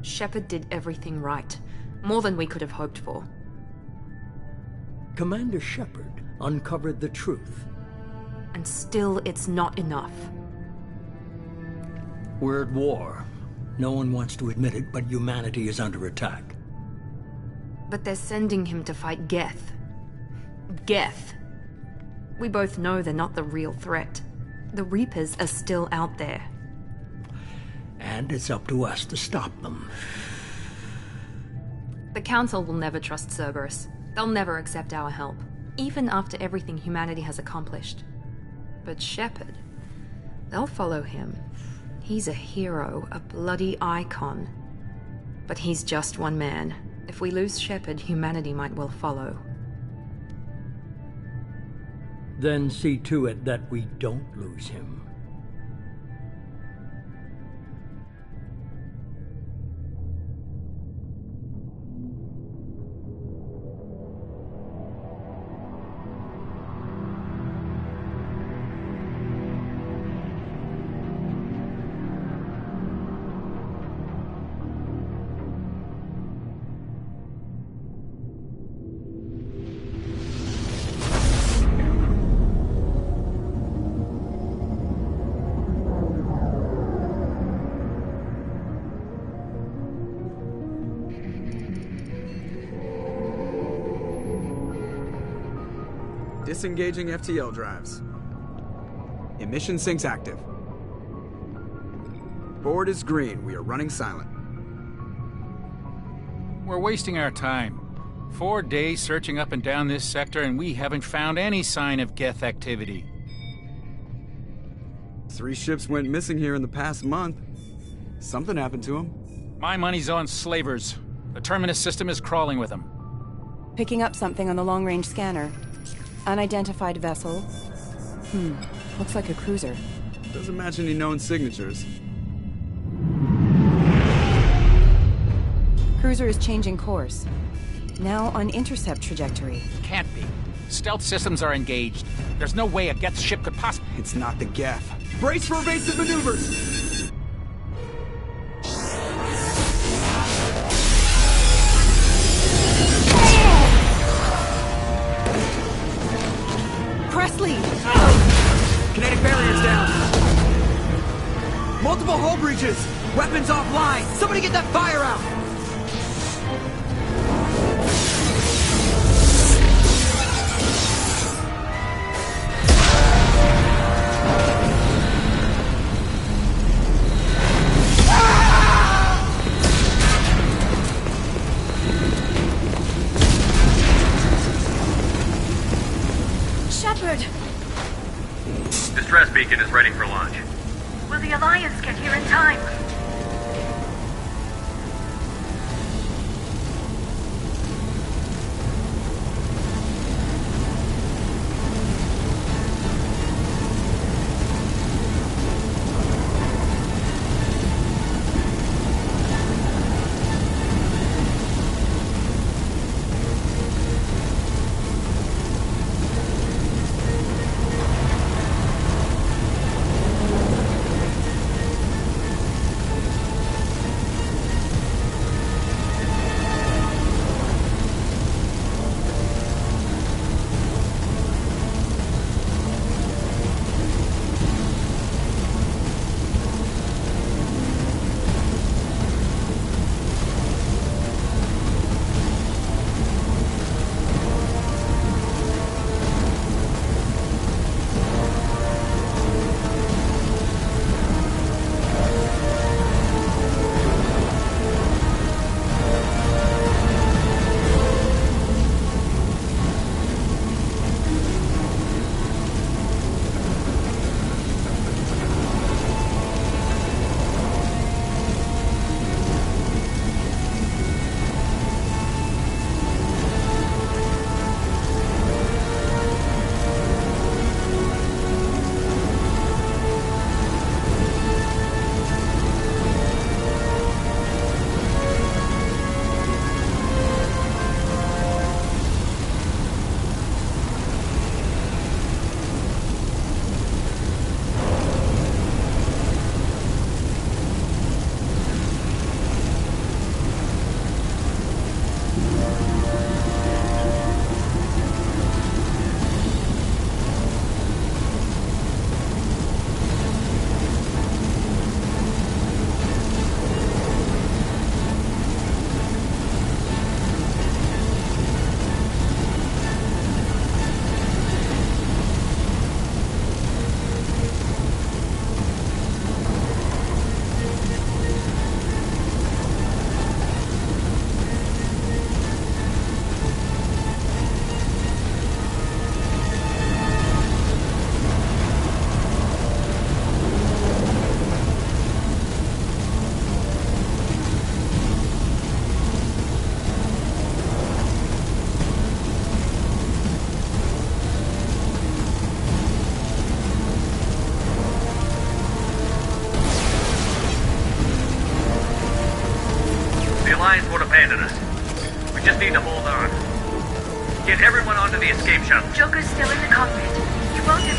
Shepard did everything right. More than we could have hoped for. Commander Shepard uncovered the truth. And still, it's not enough. We're at war. No one wants to admit it, but humanity is under attack. But they're sending him to fight Geth. Geth. We both know they're not the real threat. The Reapers are still out there. And it's up to us to stop them. The Council will never trust Cerberus. They'll never accept our help, even after everything humanity has accomplished. But Shepard, they'll follow him. He's a hero, a bloody icon. But he's just one man. If we lose Shepard, humanity might well follow. Then see to it that we don't lose him. Disengaging FTL drives. Emission sinks active. Board is green. We are running silent. We're wasting our time. 4 days searching up and down this sector, and we haven't found any sign of Geth activity. 3 ships went missing here in the past month. Something happened to them. My money's on slavers. The Terminus system is crawling with them. Picking up something on the long-range scanner. Unidentified vessel. Looks like a cruiser. Doesn't match any known signatures. Cruiser is changing course. Now on intercept trajectory. Can't be. Stealth systems are engaged. There's no way a Geth ship could possibly... It's not the Geth. Brace for evasive maneuvers! Kinetic barriers down. Multiple hull breaches. Weapons offline. Somebody get that fire out. Shepard! Distress beacon is ready for launch. Will the Alliance get here in time?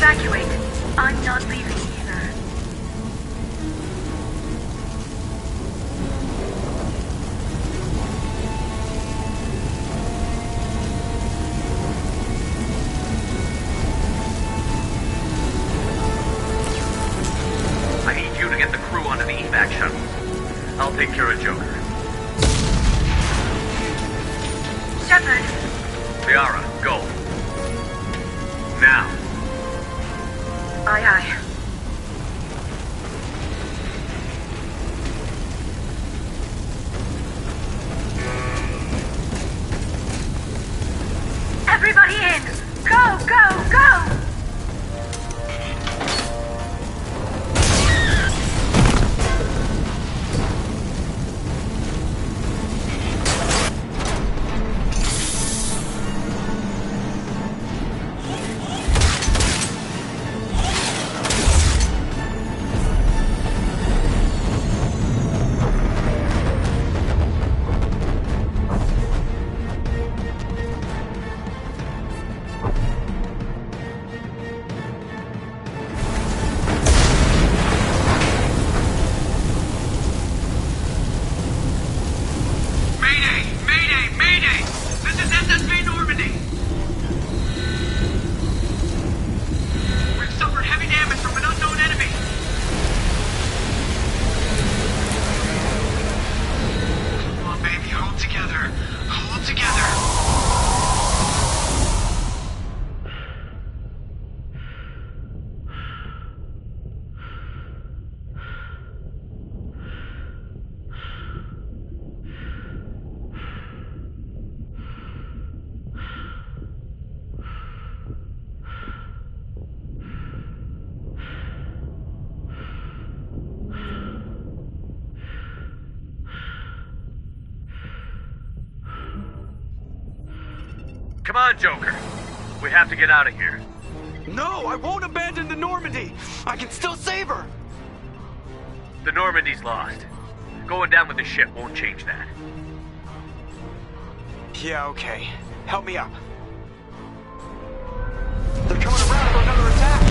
evacuate. I'm not leaving either. I need you to get the crew onto the evac shuttles. I'll take care of Joker. Shepard, Liara, go. Now. aye aye. Everybody in! Go, go, go! Come on, Joker. We have to get out of here. No, I won't abandon the Normandy. I can still save her. The Normandy's lost. Going down with the ship won't change that. Yeah, okay. Help me up. They're coming around for another attack.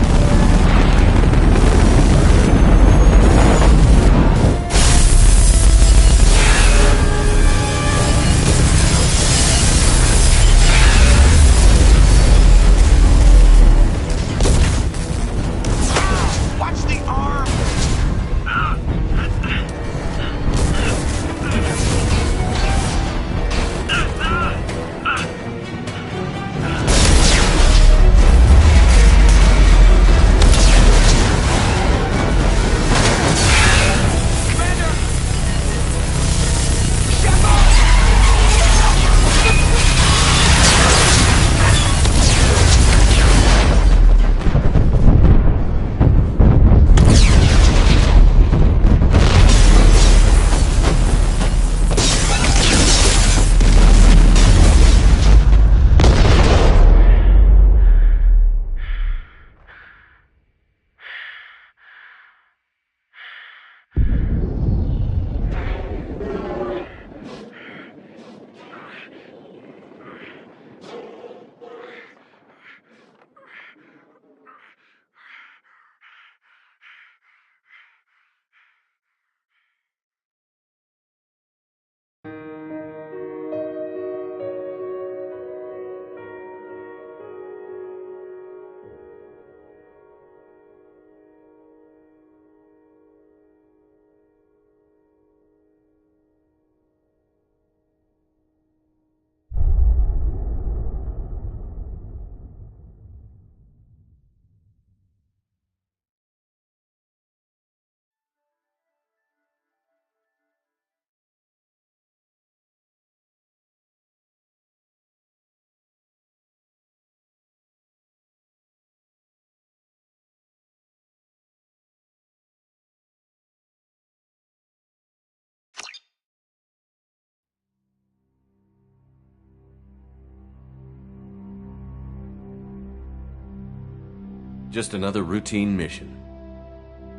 Just another routine mission.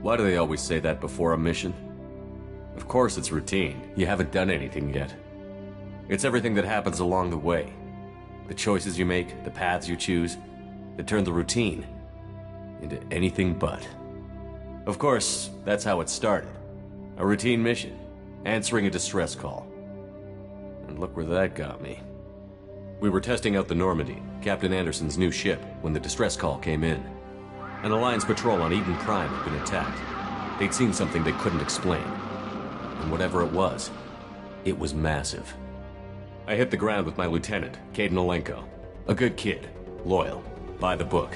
Why do they always say that before a mission? Of course it's routine. You haven't done anything yet. It's everything that happens along the way. The choices you make, the paths you choose, that turn the routine into anything but. Of course, that's how it started. A routine mission, answering a distress call. And look where that got me. We were testing out the Normandy, Captain Anderson's new ship, when the distress call came in. An Alliance patrol on Eden Prime had been attacked. They'd seen something they couldn't explain. And whatever it was massive. I hit the ground with my lieutenant, Caden Olenko. A good kid, loyal, by the book,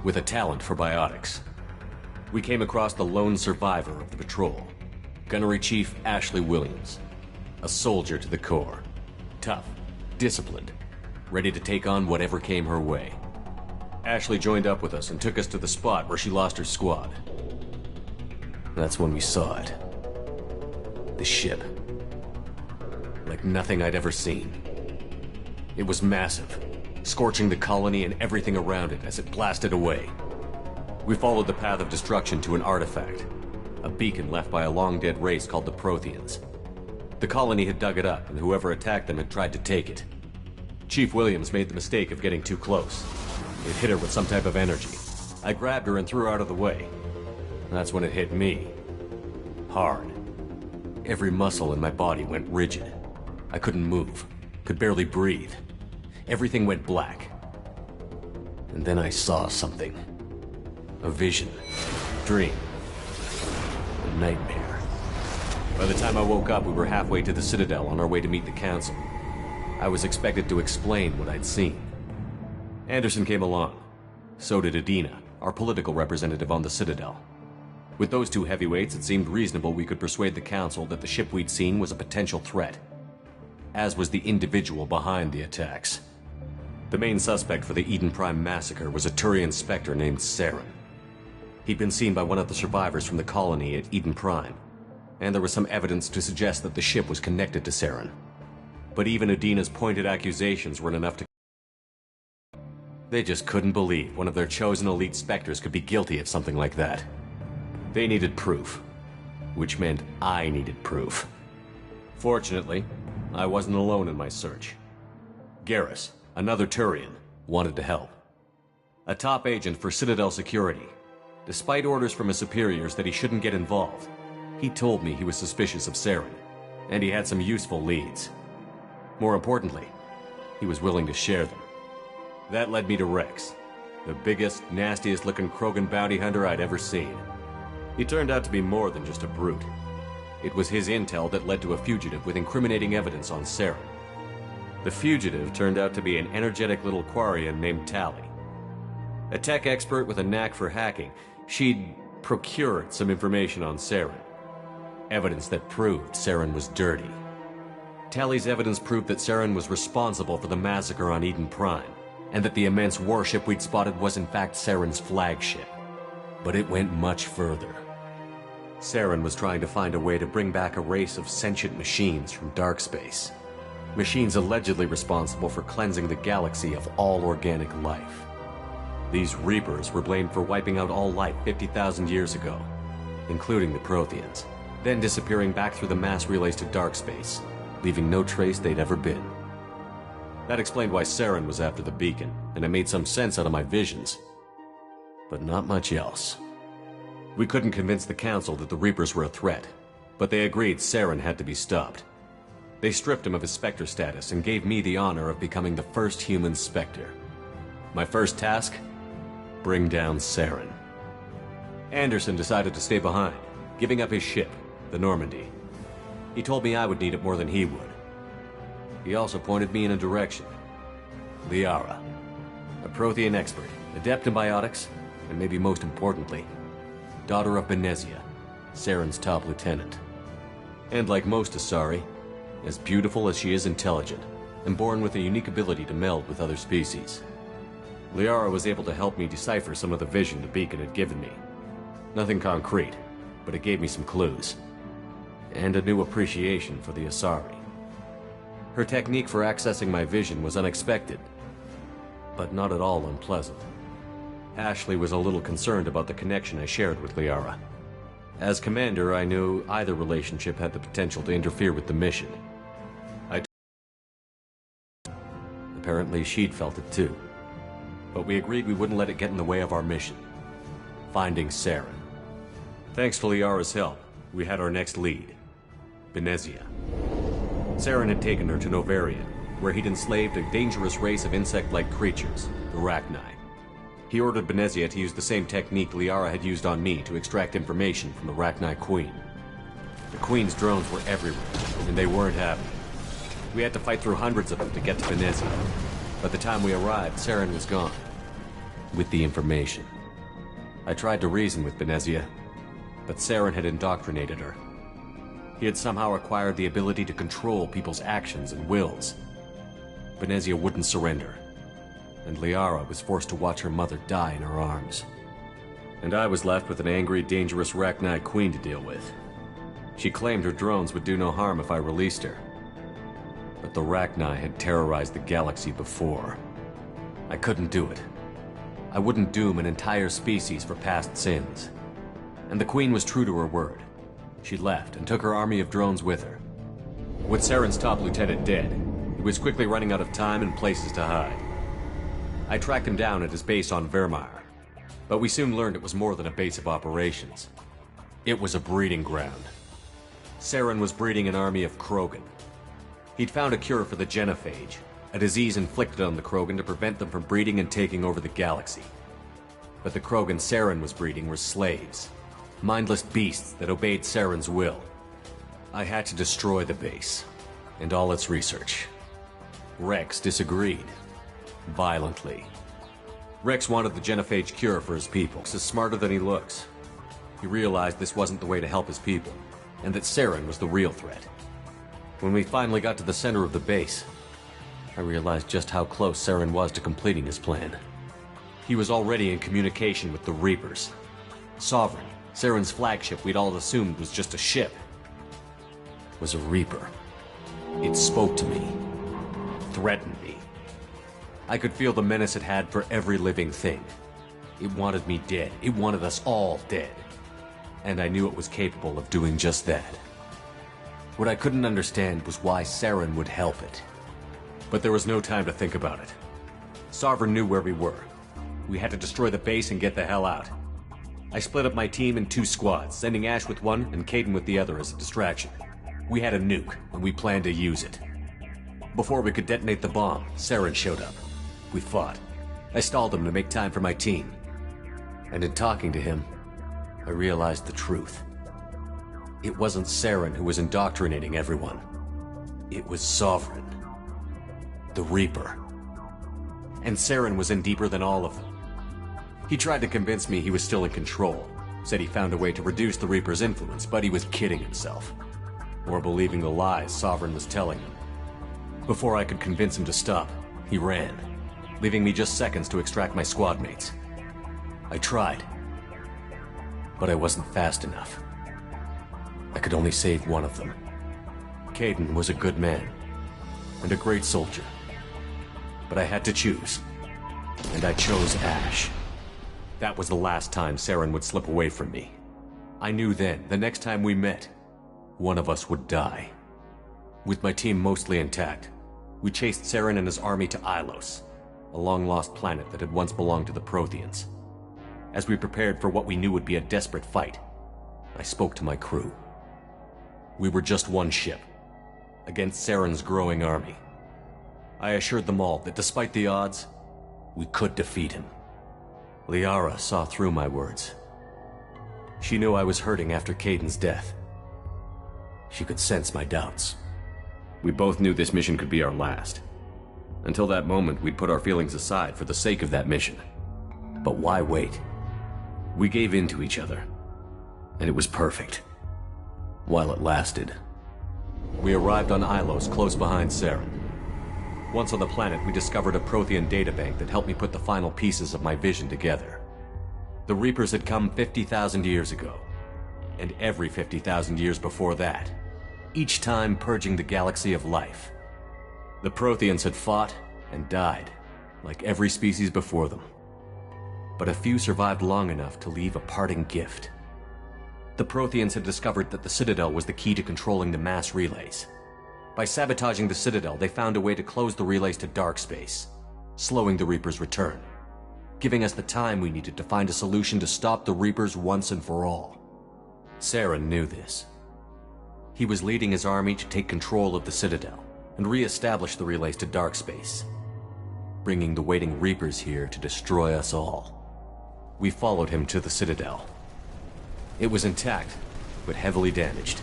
with a talent for biotics. We came across the lone survivor of the patrol, Gunnery Chief Ashley Williams. A soldier to the core. Tough, disciplined, ready to take on whatever came her way. Ashley joined up with us and took us to the spot where she lost her squad. That's when we saw it. The ship. Like nothing I'd ever seen. It was massive, scorching the colony and everything around it as it blasted away. We followed the path of destruction to an artifact, a beacon left by a long-dead race called the Protheans. The colony had dug it up, and whoever attacked them had tried to take it. Chief Williams made the mistake of getting too close. It hit her with some type of energy. I grabbed her and threw her out of the way. That's when it hit me. Hard. Every muscle in my body went rigid. I couldn't move, could barely breathe. Everything went black. And then I saw something. A vision. Dream. A nightmare. By the time I woke up, we were halfway to the Citadel on our way to meet the Council. I was expected to explain what I'd seen. Anderson came along. So did Adina, our political representative on the Citadel. With those two heavyweights, it seemed reasonable we could persuade the Council that the ship we'd seen was a potential threat. As was the individual behind the attacks. The main suspect for the Eden Prime massacre was a Turian Spectre named Saren. He'd been seen by one of the survivors from the colony at Eden Prime, and there was some evidence to suggest that the ship was connected to Saren. But even Adina's pointed accusations weren't enough to... They just couldn't believe one of their chosen elite Spectres could be guilty of something like that. They needed proof, which meant I needed proof. Fortunately, I wasn't alone in my search. Garrus, another Turian, wanted to help. A top agent for Citadel Security. Despite orders from his superiors that he shouldn't get involved, he told me he was suspicious of Saren, and he had some useful leads. More importantly, he was willing to share them. That led me to Rex, the biggest, nastiest-looking Krogan bounty hunter I'd ever seen. He turned out to be more than just a brute. It was his intel that led to a fugitive with incriminating evidence on Saren. The fugitive turned out to be an energetic little Quarian named Tally. A tech expert with a knack for hacking, she'd procured some information on Saren. Evidence that proved Saren was dirty. Tally's evidence proved that Saren was responsible for the massacre on Eden Prime, and that the immense warship we'd spotted was in fact Saren's flagship. But it went much further. Saren was trying to find a way to bring back a race of sentient machines from dark space. Machines allegedly responsible for cleansing the galaxy of all organic life. These Reapers were blamed for wiping out all life 50,000 years ago, including the Protheans, then disappearing back through the mass relays to dark space, leaving no trace they'd ever been. That explained why Saren was after the beacon, and it made some sense out of my visions. But not much else. We couldn't convince the Council that the Reapers were a threat, but they agreed Saren had to be stopped. They stripped him of his Spectre status and gave me the honor of becoming the first human Spectre. My first task? Bring down Saren. Anderson decided to stay behind, giving up his ship, the Normandy. He told me I would need it more than he would. He also pointed me in a direction. Liara, a Prothean expert, adept in biotics, and maybe most importantly, daughter of Benezia, Saren's top lieutenant. And like most Asari, as beautiful as she is intelligent, and born with a unique ability to meld with other species. Liara was able to help me decipher some of the vision the beacon had given me. Nothing concrete, but it gave me some clues. And a new appreciation for the Asari. Her technique for accessing my vision was unexpected, but not at all unpleasant. Ashley was a little concerned about the connection I shared with Liara. As commander, I knew either relationship had the potential to interfere with the mission. Apparently she'd felt it too. But we agreed we wouldn't let it get in the way of our mission. finding Saren. Thanks to Liara's help, we had our next lead, Benezia. Saren had taken her to Novaria, where he'd enslaved a dangerous race of insect-like creatures, the Rachni. He ordered Benezia to use the same technique Liara had used on me to extract information from the Rachni Queen. The Queen's drones were everywhere, and they weren't happy. We had to fight through hundreds of them to get to Benezia. By the time we arrived, Saren was gone. With the information. I tried to reason with Benezia, but Saren had indoctrinated her. He had somehow acquired the ability to control people's actions and wills. Benezia wouldn't surrender, and Liara was forced to watch her mother die in her arms. And I was left with an angry, dangerous Rachni Queen to deal with. She claimed her drones would do no harm if I released her. But the Rachni had terrorized the galaxy before. I couldn't do it. I wouldn't doom an entire species for past sins. And the Queen was true to her word. She left and took her army of drones with her. With Saren's top lieutenant dead, he was quickly running out of time and places to hide. I tracked him down at his base on Vermeer, but we soon learned it was more than a base of operations. It was a breeding ground. Saren was breeding an army of Krogan. He'd found a cure for the genophage, a disease inflicted on the Krogan to prevent them from breeding and taking over the galaxy. But the Krogan Saren was breeding were slaves, mindless beasts that obeyed Saren's will. I had to destroy the base, and all its research. Rex disagreed. Violently. Rex wanted the genophage cure for his people. Rex is smarter than he looks. He realized this wasn't the way to help his people, and that Saren was the real threat. When we finally got to the center of the base, I realized just how close Saren was to completing his plan. He was already in communication with the Reapers. Sovereign, Saren's flagship we'd all assumed was just a ship, was a Reaper. It spoke to me, threatened me. I could feel the menace it had for every living thing. It wanted me dead. It wanted us all dead. And I knew it was capable of doing just that. What I couldn't understand was why Saren would help it. But there was no time to think about it. Sovereign knew where we were. We had to destroy the base and get the hell out. I split up my team in 2 squads, sending Ash with one and Caden with the other as a distraction. We had a nuke, and we planned to use it. Before we could detonate the bomb, Saren showed up. We fought. I stalled him to make time for my team. And in talking to him, I realized the truth. It wasn't Saren who was indoctrinating everyone. It was Sovereign. The Reaper. And Saren was in deeper than all of them. He tried to convince me he was still in control. Said he found a way to reduce the Reaper's influence, but he was kidding himself. Or believing the lies Sovereign was telling him. Before I could convince him to stop, he ran, leaving me just seconds to extract my squad mates. I tried, but I wasn't fast enough. I could only save one of them. Caden was a good man, and a great soldier. But I had to choose, and I chose Ash. That was the last time Saren would slip away from me. I knew then, the next time we met, one of us would die. With my team mostly intact, we chased Saren and his army to Ilos, a long-lost planet that had once belonged to the Protheans. As we prepared for what we knew would be a desperate fight, I spoke to my crew. We were just one ship, against Saren's growing army. I assured them all that despite the odds, we could defeat him. Liara saw through my words. She knew I was hurting after Caden's death. She could sense my doubts. We both knew this mission could be our last. Until that moment, we'd put our feelings aside for the sake of that mission. But why wait? We gave in to each other, and it was perfect. While it lasted. We arrived on Ilos, close behind Saren. Once on the planet, we discovered a Prothean databank that helped me put the final pieces of my vision together. The Reapers had come 50,000 years ago, and every 50,000 years before that, each time purging the galaxy of life. The Protheans had fought and died, like every species before them. But a few survived long enough to leave a parting gift. The Protheans had discovered that the Citadel was the key to controlling the mass relays. By sabotaging the Citadel, they found a way to close the relays to dark space, slowing the Reaper's return. giving us the time we needed to find a solution to stop the Reapers once and for all. Saren knew this. He was leading his army to take control of the Citadel and re-establish the relays to Darkspace, bringing the waiting Reapers here to destroy us all. We followed him to the Citadel. It was intact, but heavily damaged.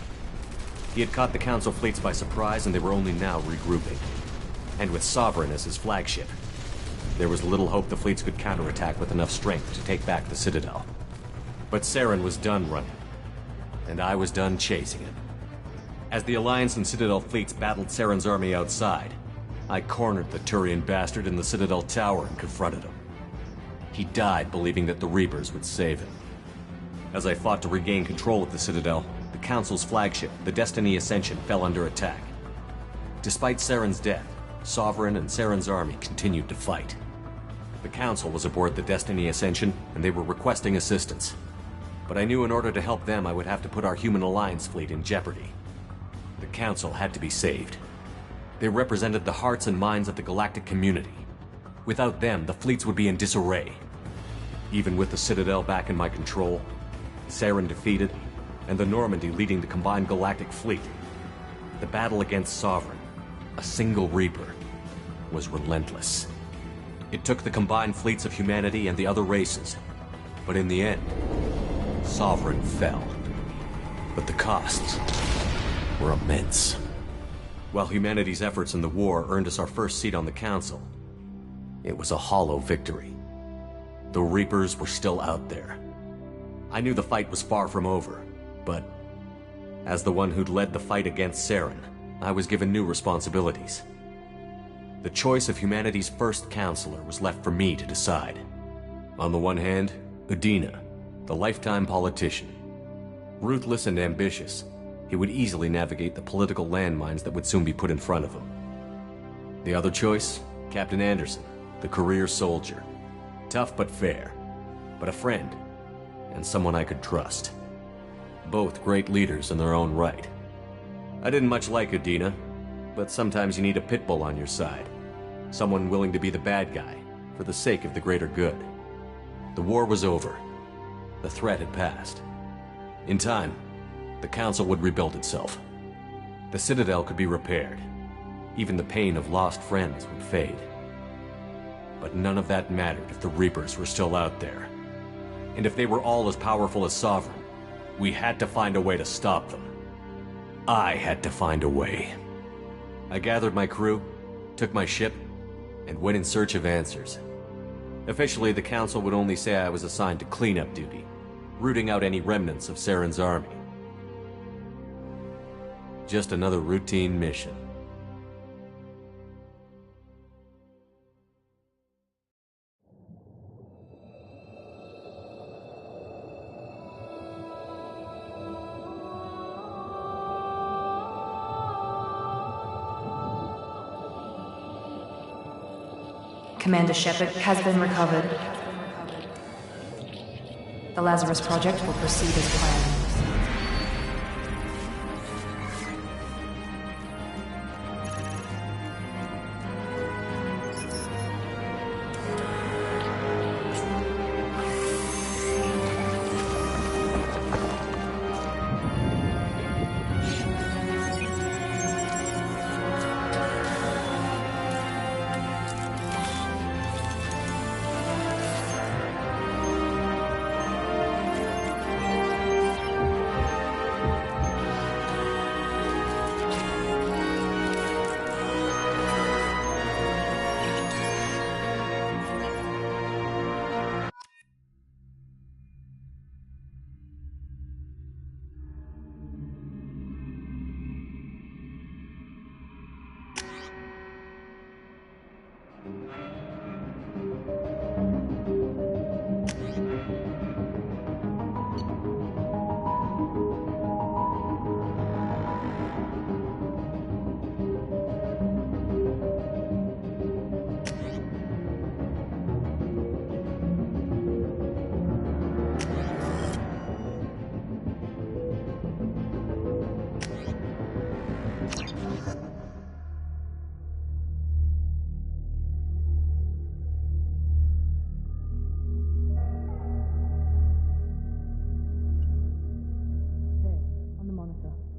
He had caught the Council fleets by surprise, and they were only now regrouping. And with Sovereign as his flagship, there was little hope the fleets could counterattack with enough strength to take back the Citadel. But Saren was done running, and I was done chasing him. As the Alliance and Citadel fleets battled Saren's army outside, I cornered the Turian bastard in the Citadel tower and confronted him. He died believing that the Reapers would save him. As I fought to regain control of the Citadel, the Council's flagship, the Destiny Ascension, fell under attack. Despite Saren's death, Sovereign and Saren's army continued to fight. The Council was aboard the Destiny Ascension, and they were requesting assistance. But I knew in order to help them, I would have to put our Human Alliance fleet in jeopardy. The Council had to be saved. They represented the hearts and minds of the galactic community. Without them, the fleets would be in disarray. Even with the Citadel back in my control, Saren defeated, and the Normandy leading the combined galactic fleet, the battle against Sovereign, a single Reaper, was relentless. It took the combined fleets of humanity and the other races, but in the end, Sovereign fell. But the costs were immense. While humanity's efforts in the war earned us our first seat on the Council, it was a hollow victory. The Reapers were still out there. I knew the fight was far from over, but as the one who'd led the fight against Saren, I was given new responsibilities. The choice of humanity's first counselor was left for me to decide. On the one hand, Udina, the lifetime politician. Ruthless and ambitious, he would easily navigate the political landmines that would soon be put in front of him. The other choice, Captain Anderson, the career soldier. Tough but fair, but a friend, and someone I could trust. Both great leaders in their own right. I didn't much like Udina, but sometimes you need a pit bull on your side. Someone willing to be the bad guy, for the sake of the greater good. The war was over. The threat had passed. In time, the Council would rebuild itself. The Citadel could be repaired. Even the pain of lost friends would fade. But none of that mattered if the Reapers were still out there. And if they were all as powerful as Sovereign, we had to find a way to stop them. I had to find a way. I gathered my crew, took my ship, and went in search of answers. Officially, the Council would only say I was assigned to cleanup duty, rooting out any remnants of Saren's army. Just another routine mission. Commander Shepard has been recovered. The Lazarus Project will proceed as planned.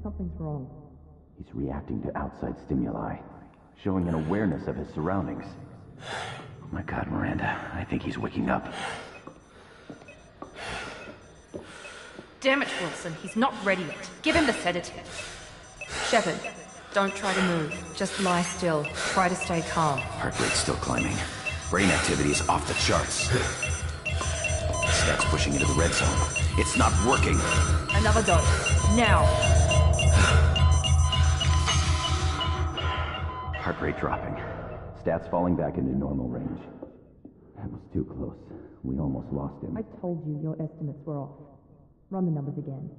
Something's wrong. He's reacting to outside stimuli, showing an awareness of his surroundings. Oh my God, Miranda, I think he's waking up. Damn it, Wilson, he's not ready yet. Give him the sedative. Shepard, don't try to move. Just lie still. Try to stay calm. Heart rate's still climbing. Brain activity is off the charts. Stats pushing into the red zone. It's not working. Another dose. Now. Heart rate dropping. Stats falling back into normal range. That was too close. We almost lost him. I told you your estimates were off. Run the numbers again.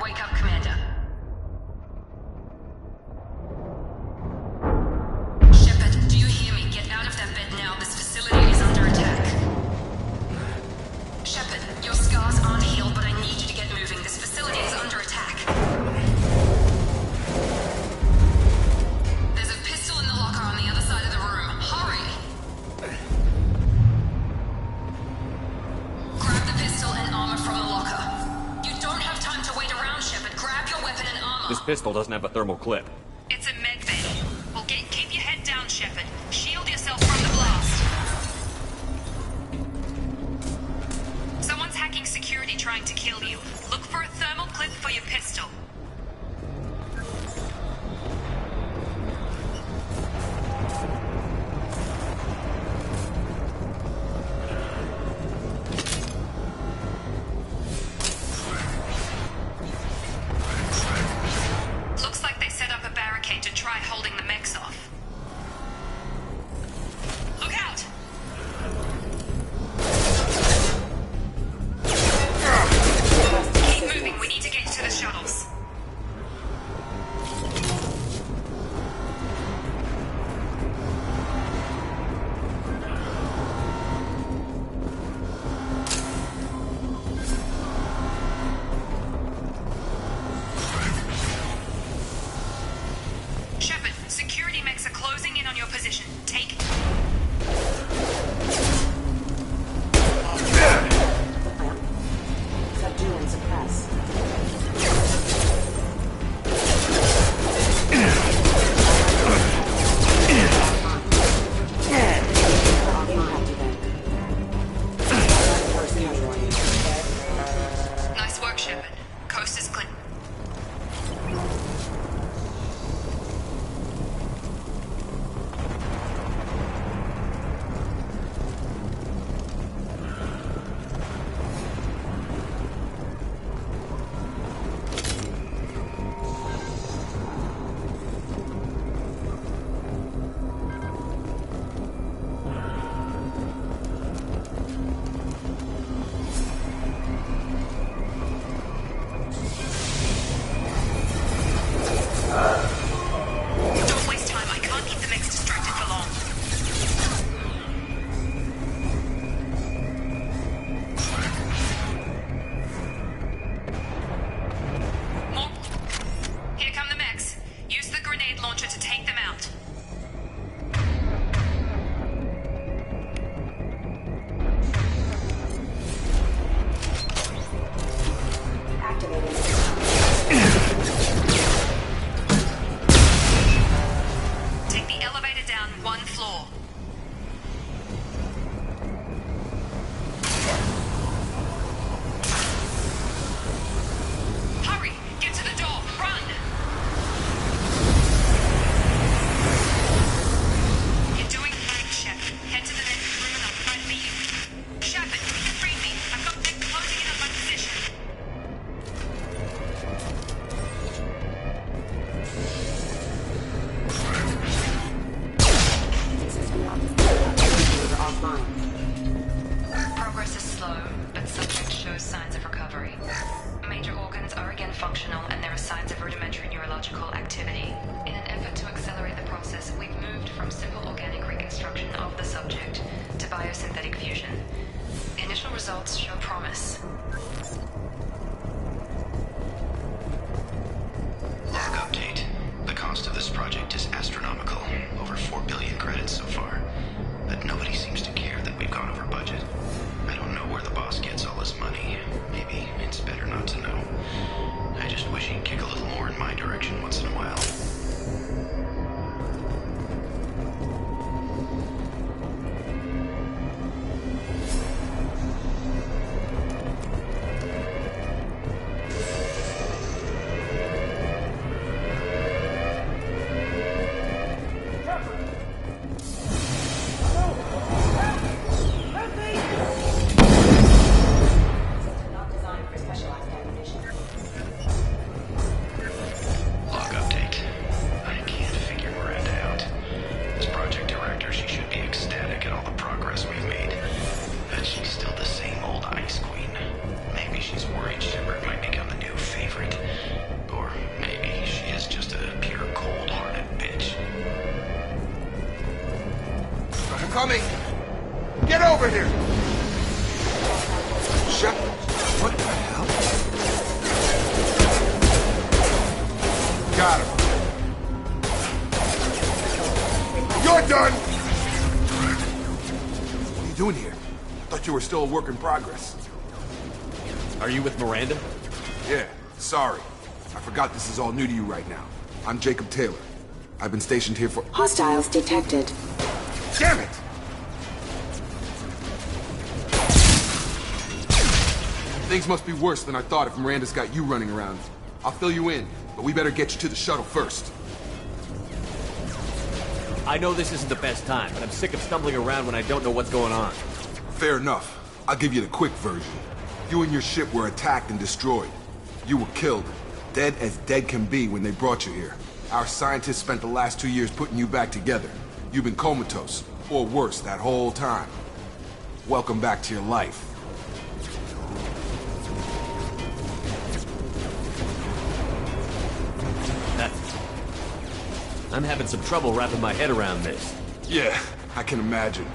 Wake up, Commander. Shepard, do you hear me? Get out of that bed now. This facility is under attack. Shepard, your scars aren't healed, but I need you to get moving. This facility is under attack. There's a pistol in the locker on the other side of the room. Hurry! Grab the pistol and armor from the locker. You don't have time to wait around, Shepard. Grab your weapon and armor. This pistol doesn't have a thermal clip. It's a med bay. Well, keep your head down, Shepard. Shield yourself from the blast. Someone's hacking security trying to kill you. Look for a thermal clip for your pistol. Looks like they set up a barricade to try holding the mechs off. Look out! Keep moving, we need to get to the shuttles. Shepard, security mechs are closing in on your position. Take... Subdue and suppress. Nice work, Shepard. Coast is clear. Don't waste time. I can't keep the mechs distracted for long. More. Here come the mechs. Use the grenade launcher to take them out. Take the elevator down one floor. Hurry! Get to the door! Run! You're doing great, Shep. Head to the next room and I'll try to meet you. Shepard, you can free me. I've got them closing in on my position. Progress is slow, but subject shows signs of recovery. Major organs are again functional, and there are signs of rudimentary neurological activity. In an effort to accelerate the process, we've moved from simple organic reconstruction of the subject to biosynthetic fusion. Initial results show promise. Log update. The cost of this project is astronomical. Over $4 billion. far, but nobody seems to care that we've gone over budget. I don't know where the boss gets all his money. Maybe it's better not to know. I just wish he'd kick a little more in my direction once in a while. Coming! Get over here! Shut... What the hell? Got him. You're done! What are you doing here? Thought you were still a work in progress. Are you with Miranda? Yeah, sorry. I forgot this is all new to you right now. I'm Jacob Taylor. I've been stationed here for... Hostiles detected. Damn it! Things must be worse than I thought if Miranda's got you running around. I'll fill you in, but we better get you to the shuttle first. I know this isn't the best time, but I'm sick of stumbling around when I don't know what's going on. Fair enough. I'll give you the quick version. You and your ship were attacked and destroyed. You were killed. Dead as dead can be when they brought you here. Our scientists spent the last 2 years putting you back together. You've been comatose, or worse, that whole time. Welcome back to your life. I'm having some trouble wrapping my head around this. Yeah, I can imagine.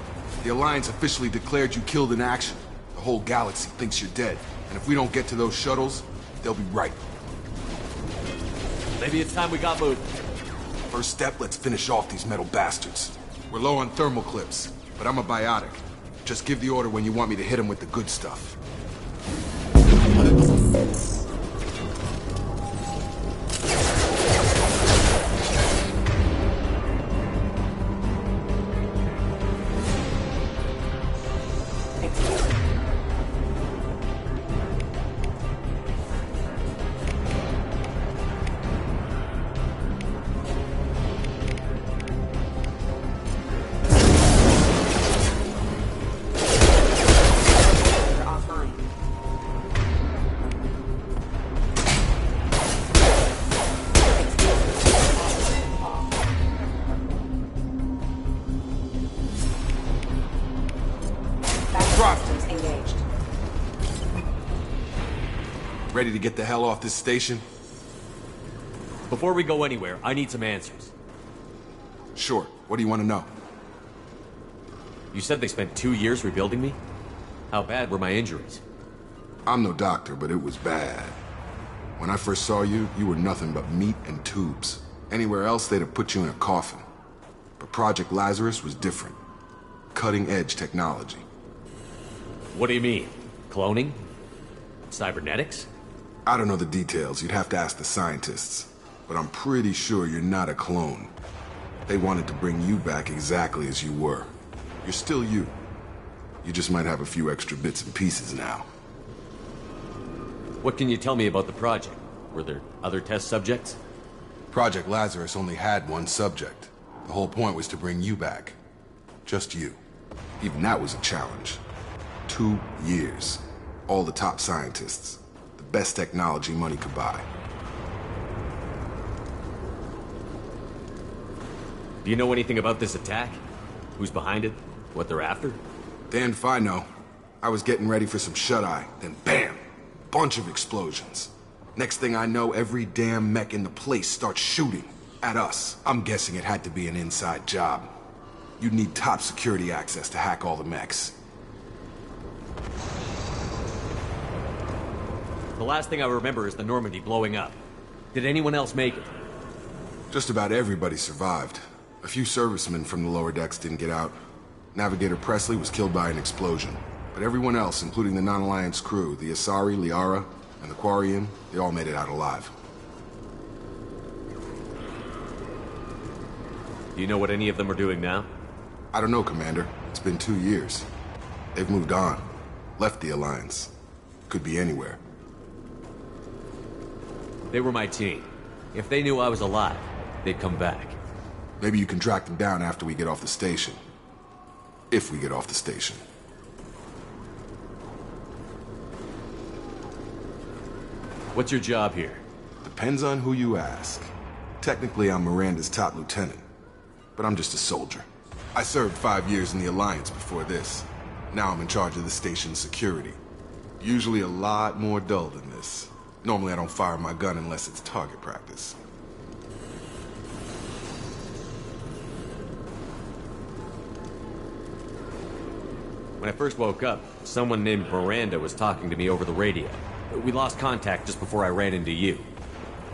The Alliance officially declared you killed in action. The whole galaxy thinks you're dead. And if we don't get to those shuttles, they'll be right. Maybe it's time we got moving. First step, let's finish off these metal bastards. We're low on thermal clips, but I'm a biotic. Just give the order when you want me to hit them with the good stuff. Ready to get the hell off this station? Before we go anywhere, I need some answers. Sure. What do you want to know? You said they spent 2 years rebuilding me? How bad were my injuries? I'm no doctor, but it was bad. When I first saw you, you were nothing but meat and tubes. Anywhere else, they'd have put you in a coffin. But Project Lazarus was different. Cutting-edge technology. What do you mean? Cloning? Cybernetics? I don't know the details. You'd have to ask the scientists. But I'm pretty sure you're not a clone. They wanted to bring you back exactly as you were. You're still you. You just might have a few extra bits and pieces now. What can you tell me about the project? Were there other test subjects? Project Lazarus only had one subject. The whole point was to bring you back. Just you. Even that was a challenge. 2 years. All the top scientists. The best technology money could buy. Do you know anything about this attack? Who's behind it? What they're after? Damned if I know. I was getting ready for some shut-eye, then bam! Bunch of explosions. Next thing I know, every damn mech in the place starts shooting. At us. I'm guessing it had to be an inside job. You'd need top security access to hack all the mechs. The last thing I remember is the Normandy blowing up. Did anyone else make it? Just about everybody survived. A few servicemen from the lower decks didn't get out. Navigator Presley was killed by an explosion. But everyone else, including the non-Alliance crew, the Asari, Liara, and the Quarian, they all made it out alive. Do you know what any of them are doing now? I don't know, Commander. It's been 2 years. They've moved on. Left the Alliance. Could be anywhere. They were my team. If they knew I was alive, they'd come back. Maybe you can track them down after we get off the station. If we get off the station. What's your job here? Depends on who you ask. Technically, I'm Miranda's top lieutenant. But I'm just a soldier. I served 5 years in the Alliance before this. Now I'm in charge of the station's security. Usually a lot more dull than this. Normally I don't fire my gun unless it's target practice. When I first woke up, someone named Miranda was talking to me over the radio. We lost contact just before I ran into you.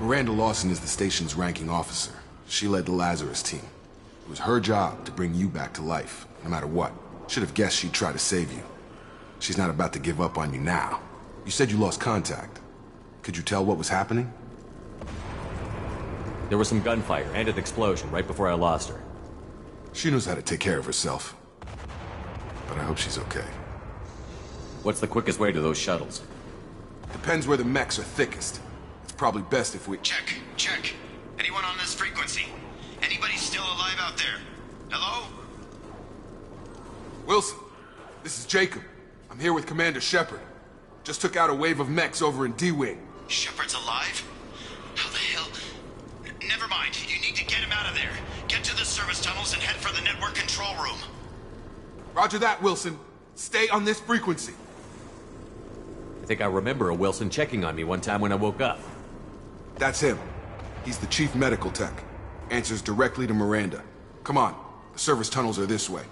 Miranda Lawson is the station's ranking officer. She led the Lazarus team. It was her job to bring you back to life, no matter what. Should have guessed she'd try to save you. She's not about to give up on you now. You said you lost contact. Could you tell what was happening? There was some gunfire and an explosion right before I lost her. She knows how to take care of herself. But I hope she's okay. What's the quickest way to those shuttles? Depends where the mechs are thickest. It's probably best if we... Check. Anyone on this frequency? Anybody still alive out there? Hello? Wilson, this is Jacob. I'm here with Commander Shepard. Just took out a wave of mechs over in D-Wing. Shepard's alive? How the hell? Never mind. You need to get him out of there. Get to the service tunnels and head for the network control room. Roger that, Wilson. Stay on this frequency. I think I remember a Wilson checking on me one time when I woke up. That's him. He's the chief medical tech. Answers directly to Miranda. Come on. The service tunnels are this way.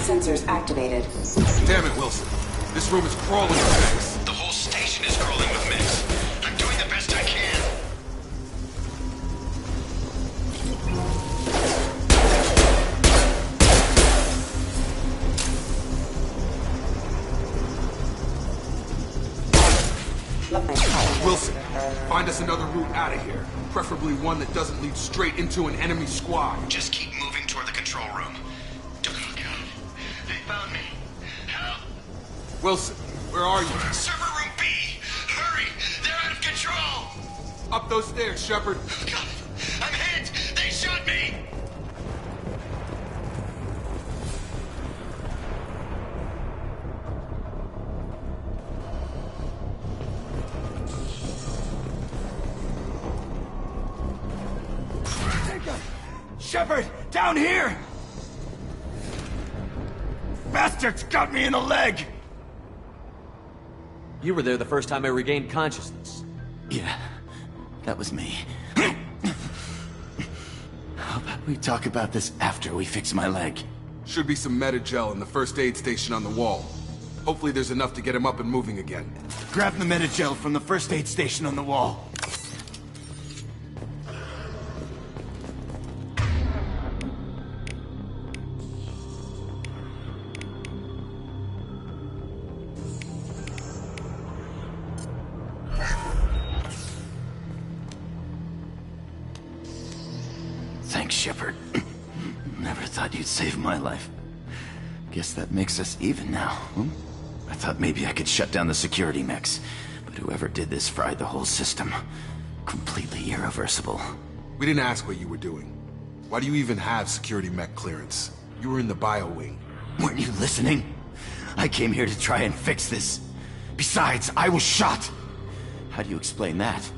Sensors activated. Damn it, Wilson. This room is crawling with mechs. The whole station is crawling with mechs. I'm doing the best I can. Wilson, find us another route out of here. Preferably one that doesn't lead straight into an enemy squad. Just keep moving toward the control room. Oh, God. They found me. Help! Wilson, where are you? Server room B! Hurry! They're out of control! Up those stairs, Shepard. God, I'm hit! They shot me! Shepard, down here! Bastards got me in the leg! You were there the first time I regained consciousness. Yeah, that was me. How about we talk about this after we fix my leg? Should be some Metagel in the first aid station on the wall. Hopefully there's enough to get him up and moving again. Grab the Metagel from the first aid station on the wall. Thanks, Shepard. Never thought you'd save my life. Guess that makes us even now, hmm? I thought maybe I could shut down the security mechs, but whoever did this fried the whole system. Completely irreversible. We didn't ask what you were doing. Why do you even have security mech clearance? You were in the bio wing. Weren't you listening? I came here to try and fix this. Besides, I was shot! How do you explain that?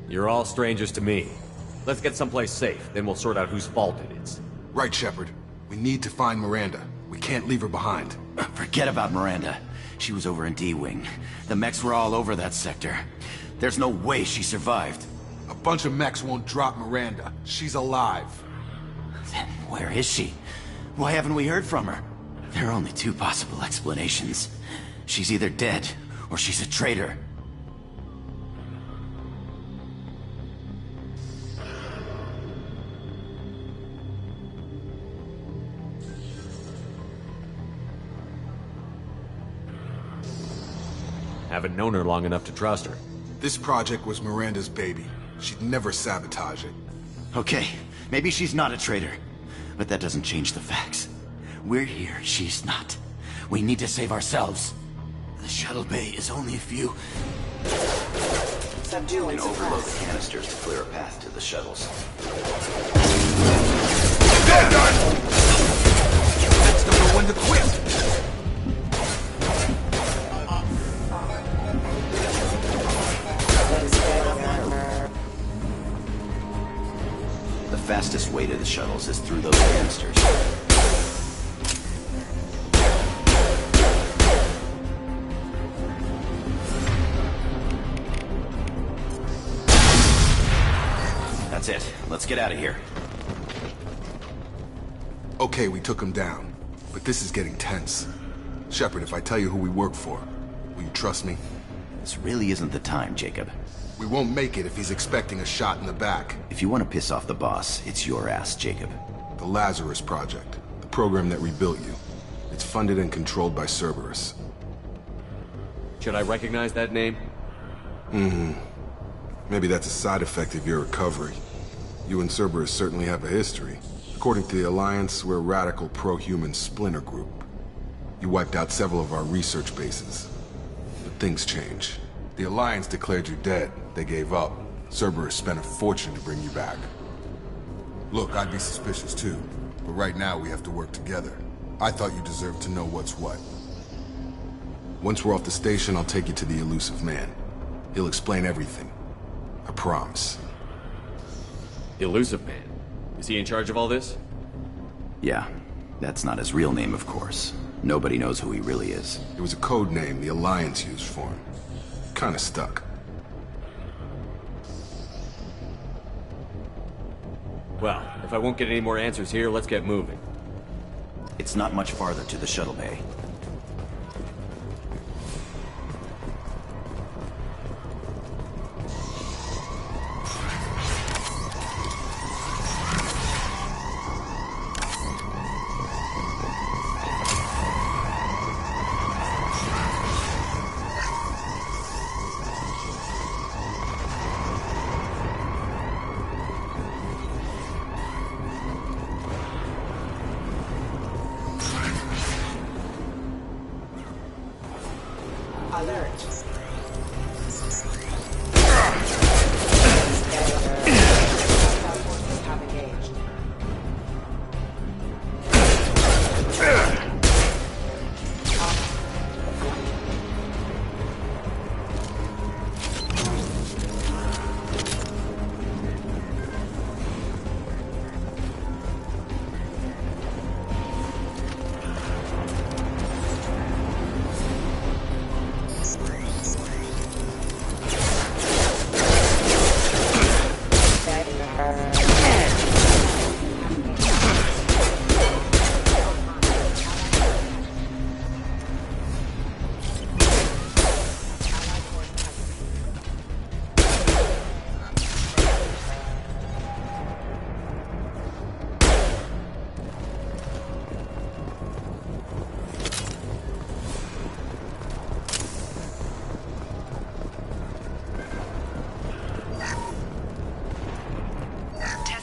You're all strangers to me. Let's get someplace safe, then we'll sort out whose fault it is. Right, Shepard. We need to find Miranda. We can't leave her behind. Forget about Miranda. She was over in D-Wing. The mechs were all over that sector. There's no way she survived. A bunch of mechs won't drop Miranda. She's alive. Then where is she? Why haven't we heard from her? There are only two possible explanations. She's either dead, or she's a traitor. Haven't known her long enough to trust her. This project was Miranda's baby. She'd never sabotage it. Okay, maybe she's not a traitor. But that doesn't change the facts. We're here, she's not. We need to save ourselves. The shuttle bay is only a few... Subdue and overload the canisters to clear a path to the shuttles. Dead done! Let's know when to quit! The fastest way to the shuttles is through those canisters. That's it. Let's get out of here. Okay, we took him down. But this is getting tense. Shepard, if I tell you who we work for, will you trust me? This really isn't the time, Jacob. We won't make it if he's expecting a shot in the back. If you want to piss off the boss, it's your ass, Jacob. The Lazarus Project. The program that rebuilt you. It's funded and controlled by Cerberus. Should I recognize that name? Maybe that's a side effect of your recovery. You and Cerberus certainly have a history. According to the Alliance, we're a radical pro-human splinter group. You wiped out several of our research bases. But things change. The Alliance declared you dead. They gave up. Cerberus spent a fortune to bring you back. Look, I'd be suspicious too. But right now we have to work together. I thought you deserved to know what's what. Once we're off the station, I'll take you to the elusive man. He'll explain everything. I promise. Elusive Man? Is he in charge of all this? Yeah. That's not his real name, of course. Nobody knows who he really is. It was a code name the Alliance used for him. Kinda stuck. Well, if I won't get any more answers here, let's get moving. It's not much farther to the shuttle bay.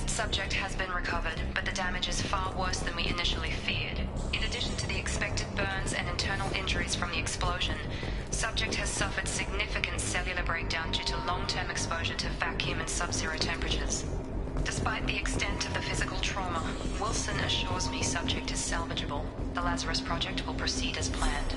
Subject has been recovered, but the damage is far worse than we initially feared. In addition to the expected burns and internal injuries from the explosion, subject has suffered significant cellular breakdown due to long-term exposure to vacuum and sub-zero temperatures. Despite the extent of the physical trauma, Wilson assures me subject is salvageable. The Lazarus Project will proceed as planned.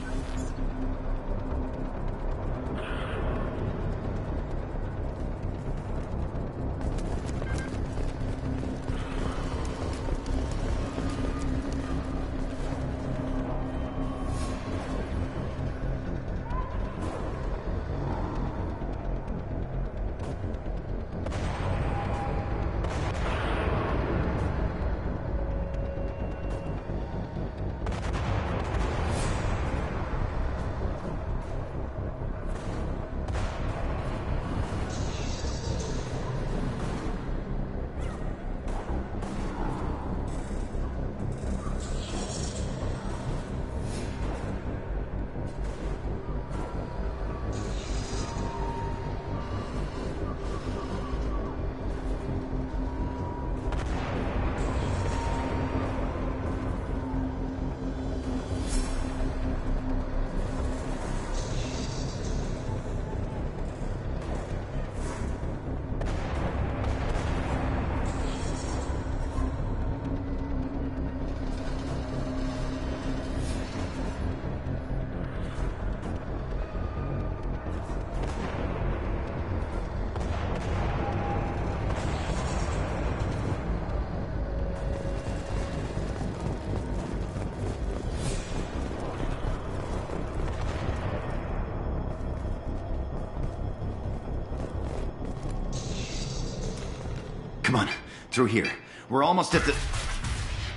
Come on, through here. We're almost at the...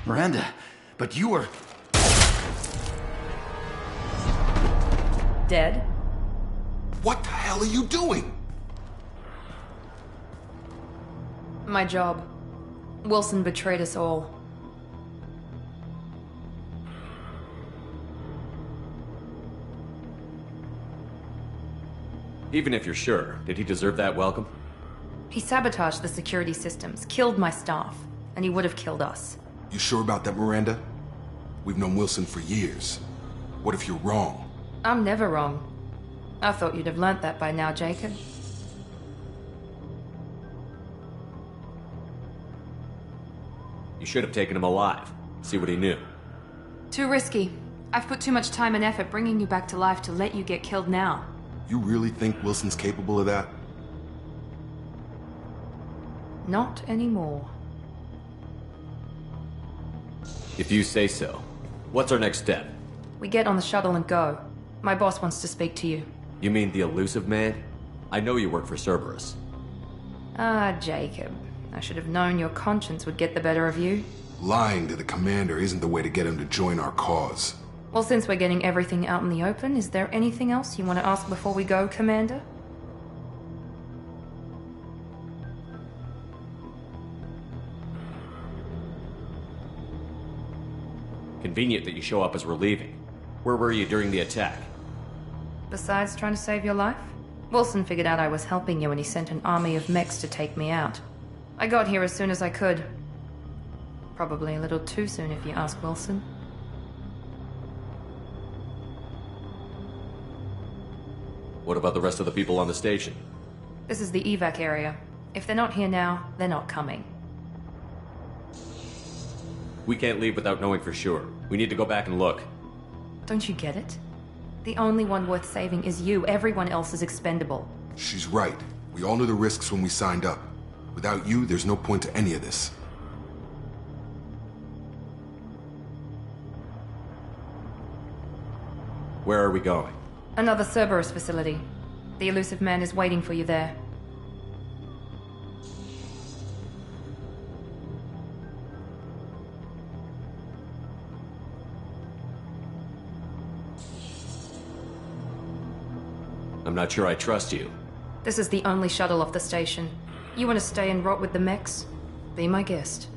Miranda, but you were... Dead? What the hell are you doing? My job. Wilson betrayed us all. Even if you're sure, did he deserve that welcome? He sabotaged the security systems, killed my staff, and he would have killed us. You sure about that, Miranda? We've known Wilson for years. What if you're wrong? I'm never wrong. I thought you'd have learnt that by now, Jacob. You should have taken him alive. See what he knew. Too risky. I've put too much time and effort bringing you back to life to let you get killed now. You really think Wilson's capable of that? Not anymore. If you say so. What's our next step? We get on the shuttle and go. My boss wants to speak to you. You mean the elusive man? I know you work for Cerberus. Ah, Jacob. I should have known your conscience would get the better of you. Lying to the commander isn't the way to get him to join our cause. Well, since we're getting everything out in the open, is there anything else you want to ask before we go, Commander? Convenient that you show up as we're leaving. Where were you during the attack? Besides trying to save your life? Wilson figured out I was helping you and he sent an army of mechs to take me out. I got here as soon as I could. Probably a little too soon if you ask Wilson. What about the rest of the people on the station? This is the evac area. If they're not here now, they're not coming. We can't leave without knowing for sure. We need to go back and look. Don't you get it? The only one worth saving is you. Everyone else is expendable. She's right. We all knew the risks when we signed up. Without you, there's no point to any of this. Where are we going? Another Cerberus facility. The elusive man is waiting for you there. I'm not sure I trust you. This is the only shuttle off the station. You want to stay and rot with the mechs? Be my guest.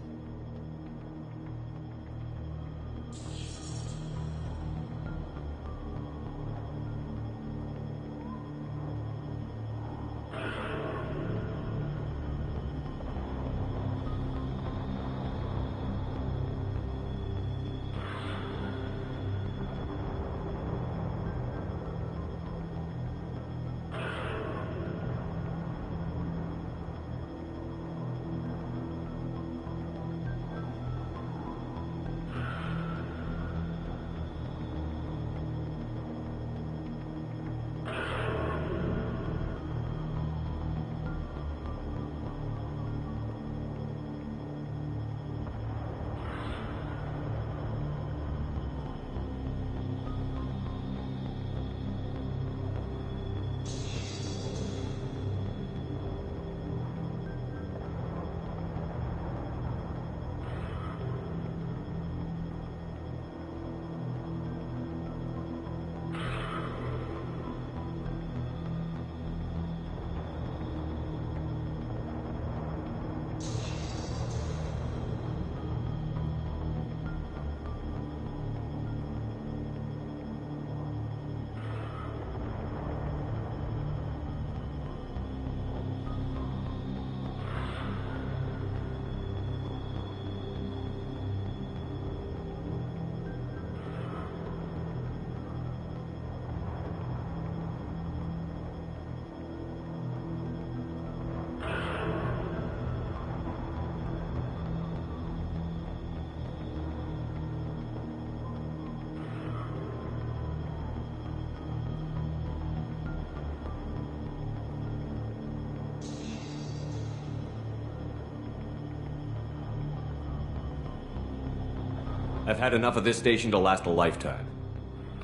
I've had enough of this station to last a lifetime.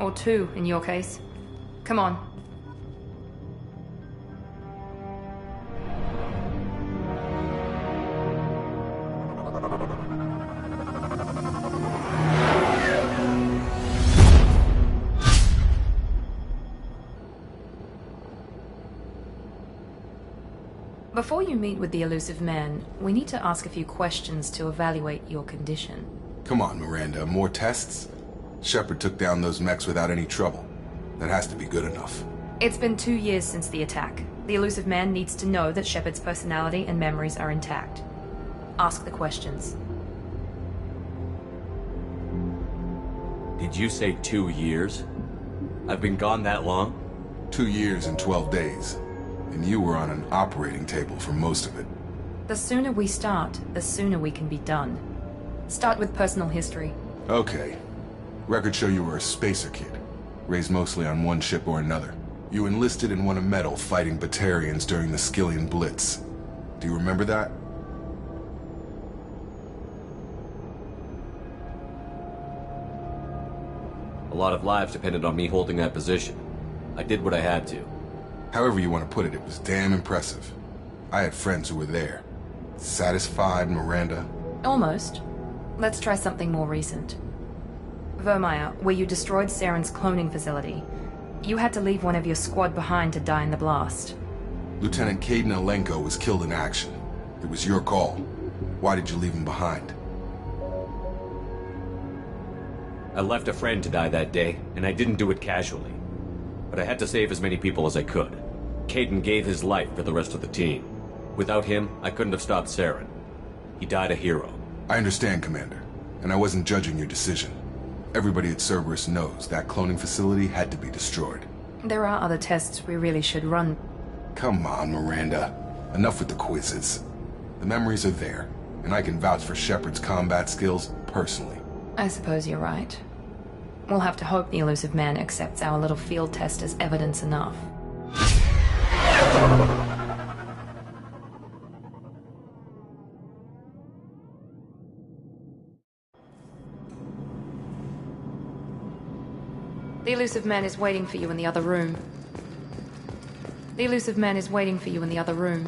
Or two, in your case. Come on. Before you meet with the elusive man, we need to ask a few questions to evaluate your condition. Come on, Miranda, more tests? Shepard took down those mechs without any trouble. That has to be good enough. It's been 2 years since the attack. The elusive man needs to know that Shepard's personality and memories are intact. Ask the questions. Did you say 2 years? I've been gone that long? 2 years and 12 days. And you were on an operating table for most of it. The sooner we start, the sooner we can be done. Start with personal history. Okay. Records show you were a spacer kid, raised mostly on one ship or another. You enlisted and won a medal fighting Batarians during the Skillian Blitz. Do you remember that? A lot of lives depended on me holding that position. I did what I had to. However you want to put it, it was damn impressive. I had friends who were there. Satisfied, Miranda? Almost. Let's try something more recent. Vermeer, where you destroyed Saren's cloning facility. You had to leave one of your squad behind to die in the blast. Lieutenant Caden Alenko was killed in action. It was your call. Why did you leave him behind? I left a friend to die that day, and I didn't do it casually. But I had to save as many people as I could. Caden gave his life for the rest of the team. Without him, I couldn't have stopped Saren. He died a hero. I understand, Commander, and I wasn't judging your decision. Everybody at Cerberus knows that cloning facility had to be destroyed. There are other tests we really should run. Come on, Miranda. Enough with the quizzes. The memories are there, and I can vouch for Shepard's combat skills personally. I suppose you're right. We'll have to hope the elusive man accepts our little field test as evidence enough. The elusive man is waiting for you in the other room. The elusive man is waiting for you in the other room.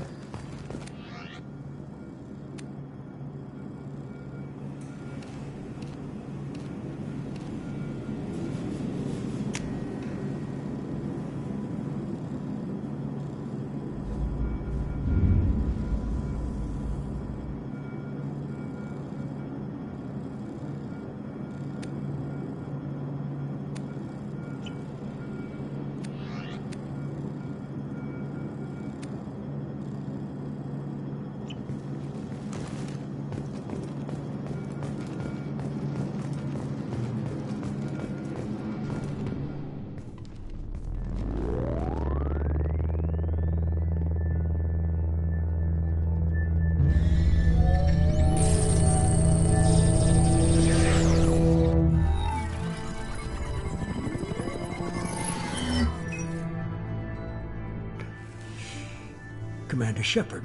Commander Shepard.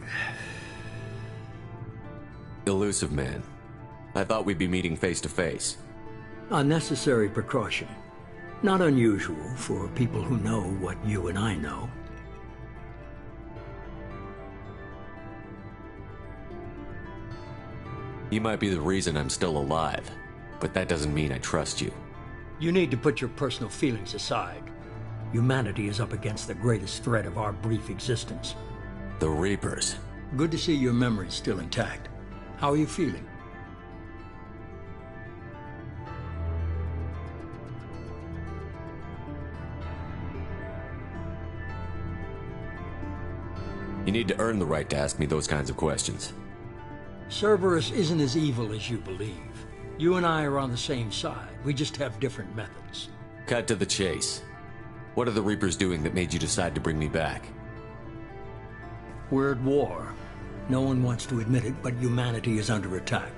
Elusive man. I thought we'd be meeting face to face. Unnecessary precaution. Not unusual for people who know what you and I know. You might be the reason I'm still alive, but that doesn't mean I trust you. You need to put your personal feelings aside. Humanity is up against the greatest threat of our brief existence. The Reapers. Good to see your memory's still intact. How are you feeling? You need to earn the right to ask me those kinds of questions. Cerberus isn't as evil as you believe. You and I are on the same side. We just have different methods. Cut to the chase. What are the Reapers doing that made you decide to bring me back? We're at war. No one wants to admit it, but humanity is under attack.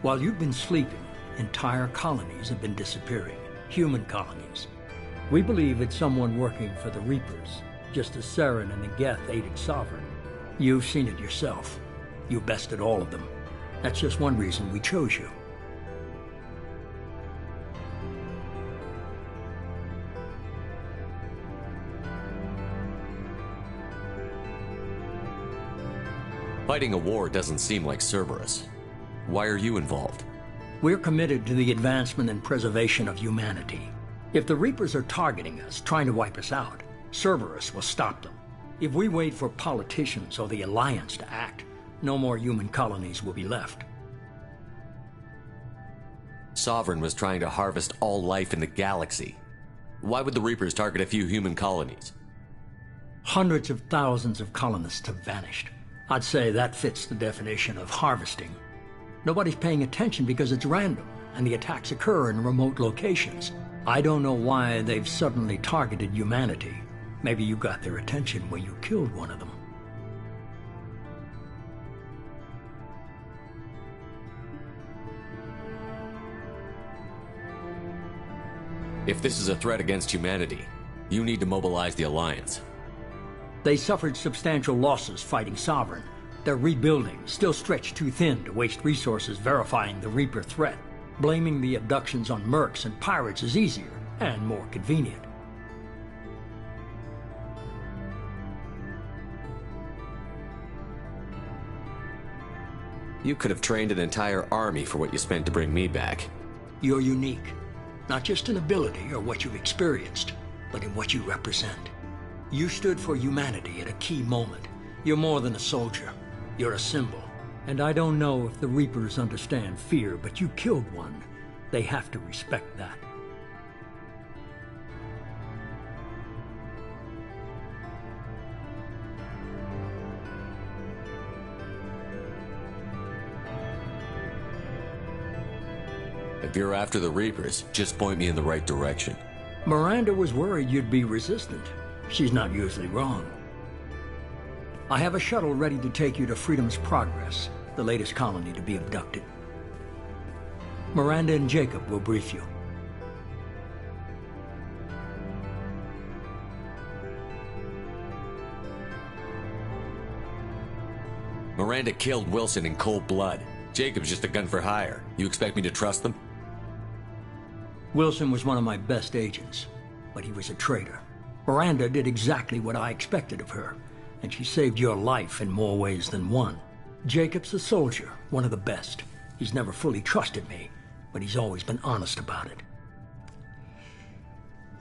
While you've been sleeping, entire colonies have been disappearing. Human colonies. We believe it's someone working for the Reapers, just as Saren and the Geth aided Sovereign. You've seen it yourself. You bested all of them. That's just one reason we chose you. Fighting a war doesn't seem like Cerberus. Why are you involved? We're committed to the advancement and preservation of humanity. If the Reapers are targeting us, trying to wipe us out, Cerberus will stop them. If we wait for politicians or the Alliance to act, no more human colonies will be left. Sovereign was trying to harvest all life in the galaxy. Why would the Reapers target a few human colonies? Hundreds of thousands of colonists have vanished. I'd say that fits the definition of harvesting. Nobody's paying attention because it's random, and the attacks occur in remote locations. I don't know why they've suddenly targeted humanity. Maybe you got their attention when you killed one of them. If this is a threat against humanity, you need to mobilize the Alliance. They suffered substantial losses fighting Sovereign. They're rebuilding, still stretched too thin to waste resources verifying the Reaper threat. Blaming the abductions on mercs and pirates is easier and more convenient. You could have trained an entire army for what you spent to bring me back. You're unique. Not just in ability or what you've experienced, but in what you represent. You stood for humanity at a key moment. You're more than a soldier. You're a symbol. And I don't know if the Reapers understand fear, but you killed one. They have to respect that. If you're after the Reapers, just point me in the right direction. Miranda was worried you'd be resistant. She's not usually wrong. I have a shuttle ready to take you to Freedom's Progress, the latest colony to be abducted. Miranda and Jacob will brief you. Miranda killed Wilson in cold blood. Jacob's just a gun for hire. You expect me to trust them? Wilson was one of my best agents, but he was a traitor. Miranda did exactly what I expected of her, and she saved your life in more ways than one. Jacob's a soldier, one of the best. He's never fully trusted me, but he's always been honest about it.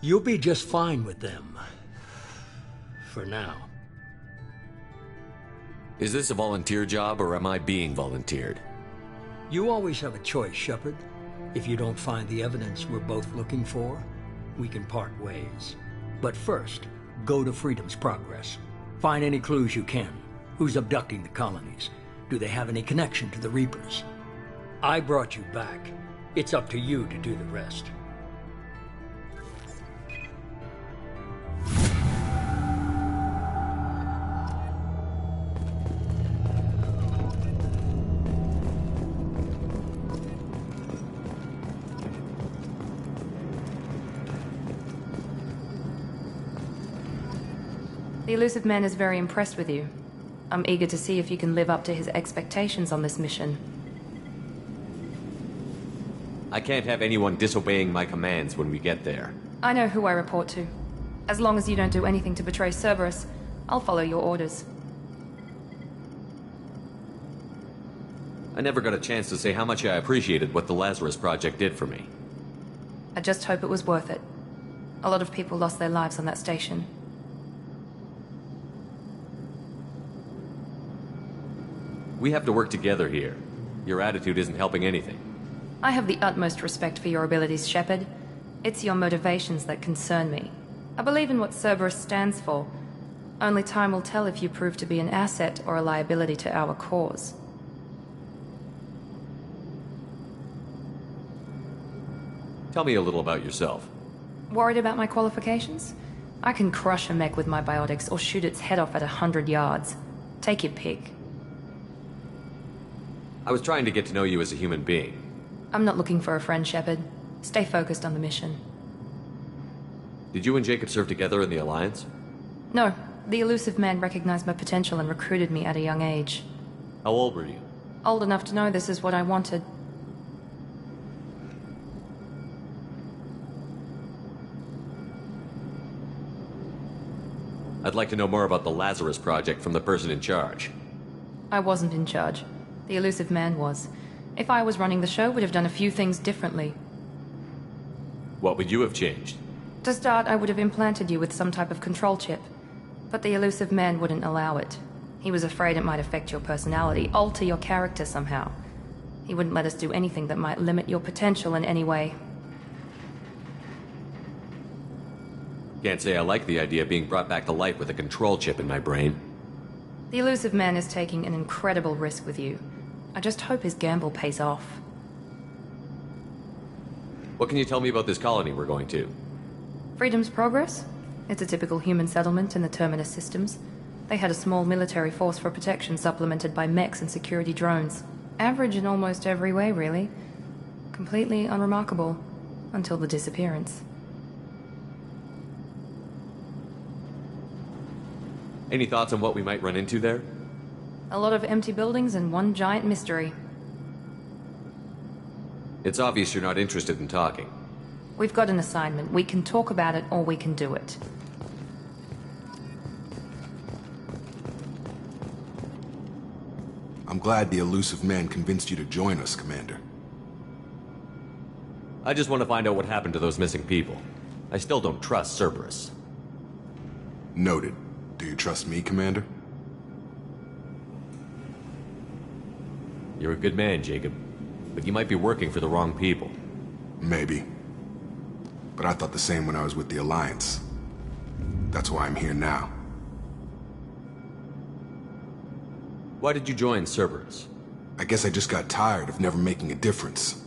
You'll be just fine with them. For now. Is this a volunteer job, or am I being volunteered? You always have a choice, Shepard. If you don't find the evidence we're both looking for, we can part ways. But first, go to Freedom's Progress. Find any clues you can. Who's abducting the colonies? Do they have any connection to the Reapers? I brought you back. It's up to you to do the rest. The elusive man is very impressed with you. I'm eager to see if you can live up to his expectations on this mission. I can't have anyone disobeying my commands when we get there. I know who I report to. As long as you don't do anything to betray Cerberus, I'll follow your orders. I never got a chance to say how much I appreciated what the Lazarus Project did for me. I just hope it was worth it. A lot of people lost their lives on that station. We have to work together here. Your attitude isn't helping anything. I have the utmost respect for your abilities, Shepard. It's your motivations that concern me. I believe in what Cerberus stands for. Only time will tell if you prove to be an asset or a liability to our cause. Tell me a little about yourself. Worried about my qualifications? I can crush a mech with my biotics or shoot its head off at 100 yards. Take your pick. I was trying to get to know you as a human being. I'm not looking for a friend, Shepard. Stay focused on the mission. Did you and Jacob serve together in the Alliance? No. The elusive man recognized my potential and recruited me at a young age. How old were you? Old enough to know this is what I wanted. I'd like to know more about the Lazarus Project from the person in charge. I wasn't in charge. The elusive man was. If I was running the show, would have done a few things differently. What would you have changed? To start, I would have implanted you with some type of control chip. But the elusive man wouldn't allow it. He was afraid it might affect your personality, alter your character somehow. He wouldn't let us do anything that might limit your potential in any way. Can't say I like the idea of being brought back to life with a control chip in my brain. The elusive man is taking an incredible risk with you. I just hope his gamble pays off. What can you tell me about this colony we're going to? Freedom's Progress? It's a typical human settlement in the Terminus systems. They had a small military force for protection supplemented by mechs and security drones. Average in almost every way, really. Completely unremarkable. Until the disappearance. Any thoughts on what we might run into there? A lot of empty buildings and one giant mystery. It's obvious you're not interested in talking. We've got an assignment. We can talk about it or we can do it. I'm glad the elusive man convinced you to join us, Commander. I just want to find out what happened to those missing people. I still don't trust Cerberus. Noted. Do you trust me, Commander? You're a good man, Jacob. But you might be working for the wrong people. Maybe. But I thought the same when I was with the Alliance. That's why I'm here now. Why did you join Cerberus? I guess I just got tired of never making a difference.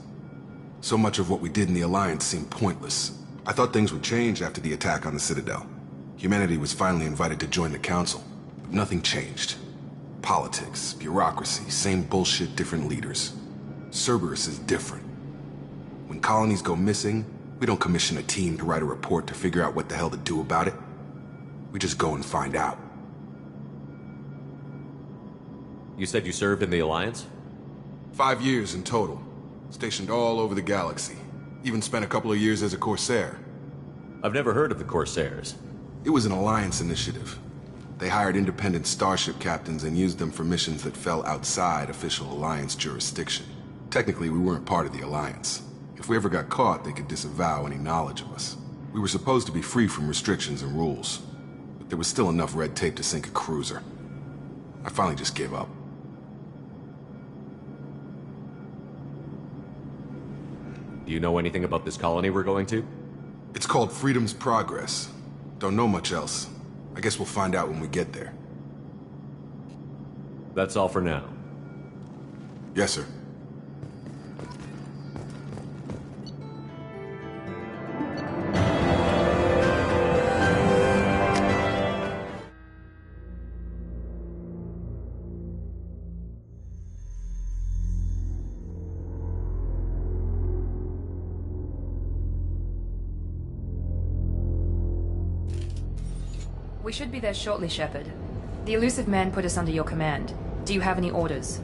So much of what we did in the Alliance seemed pointless. I thought things would change after the attack on the Citadel. Humanity was finally invited to join the Council, but nothing changed. Politics, bureaucracy, same bullshit, different leaders. Cerberus is different. When colonies go missing, we don't commission a team to write a report to figure out what the hell to do about it. We just go and find out. You said you served in the Alliance? 5 years in total. Stationed all over the galaxy. Even spent a couple of years as a Corsair. I've never heard of the Corsairs. It was an Alliance initiative. They hired independent starship captains and used them for missions that fell outside official Alliance jurisdiction. Technically, we weren't part of the Alliance. If we ever got caught, they could disavow any knowledge of us. We were supposed to be free from restrictions and rules, but there was still enough red tape to sink a cruiser. I finally just gave up. Do you know anything about this colony we're going to? It's called Freedom's Progress. Don't know much else. I guess we'll find out when we get there. That's all for now. Yes, sir. We should be there shortly, Shepard. The elusive man put us under your command. Do you have any orders?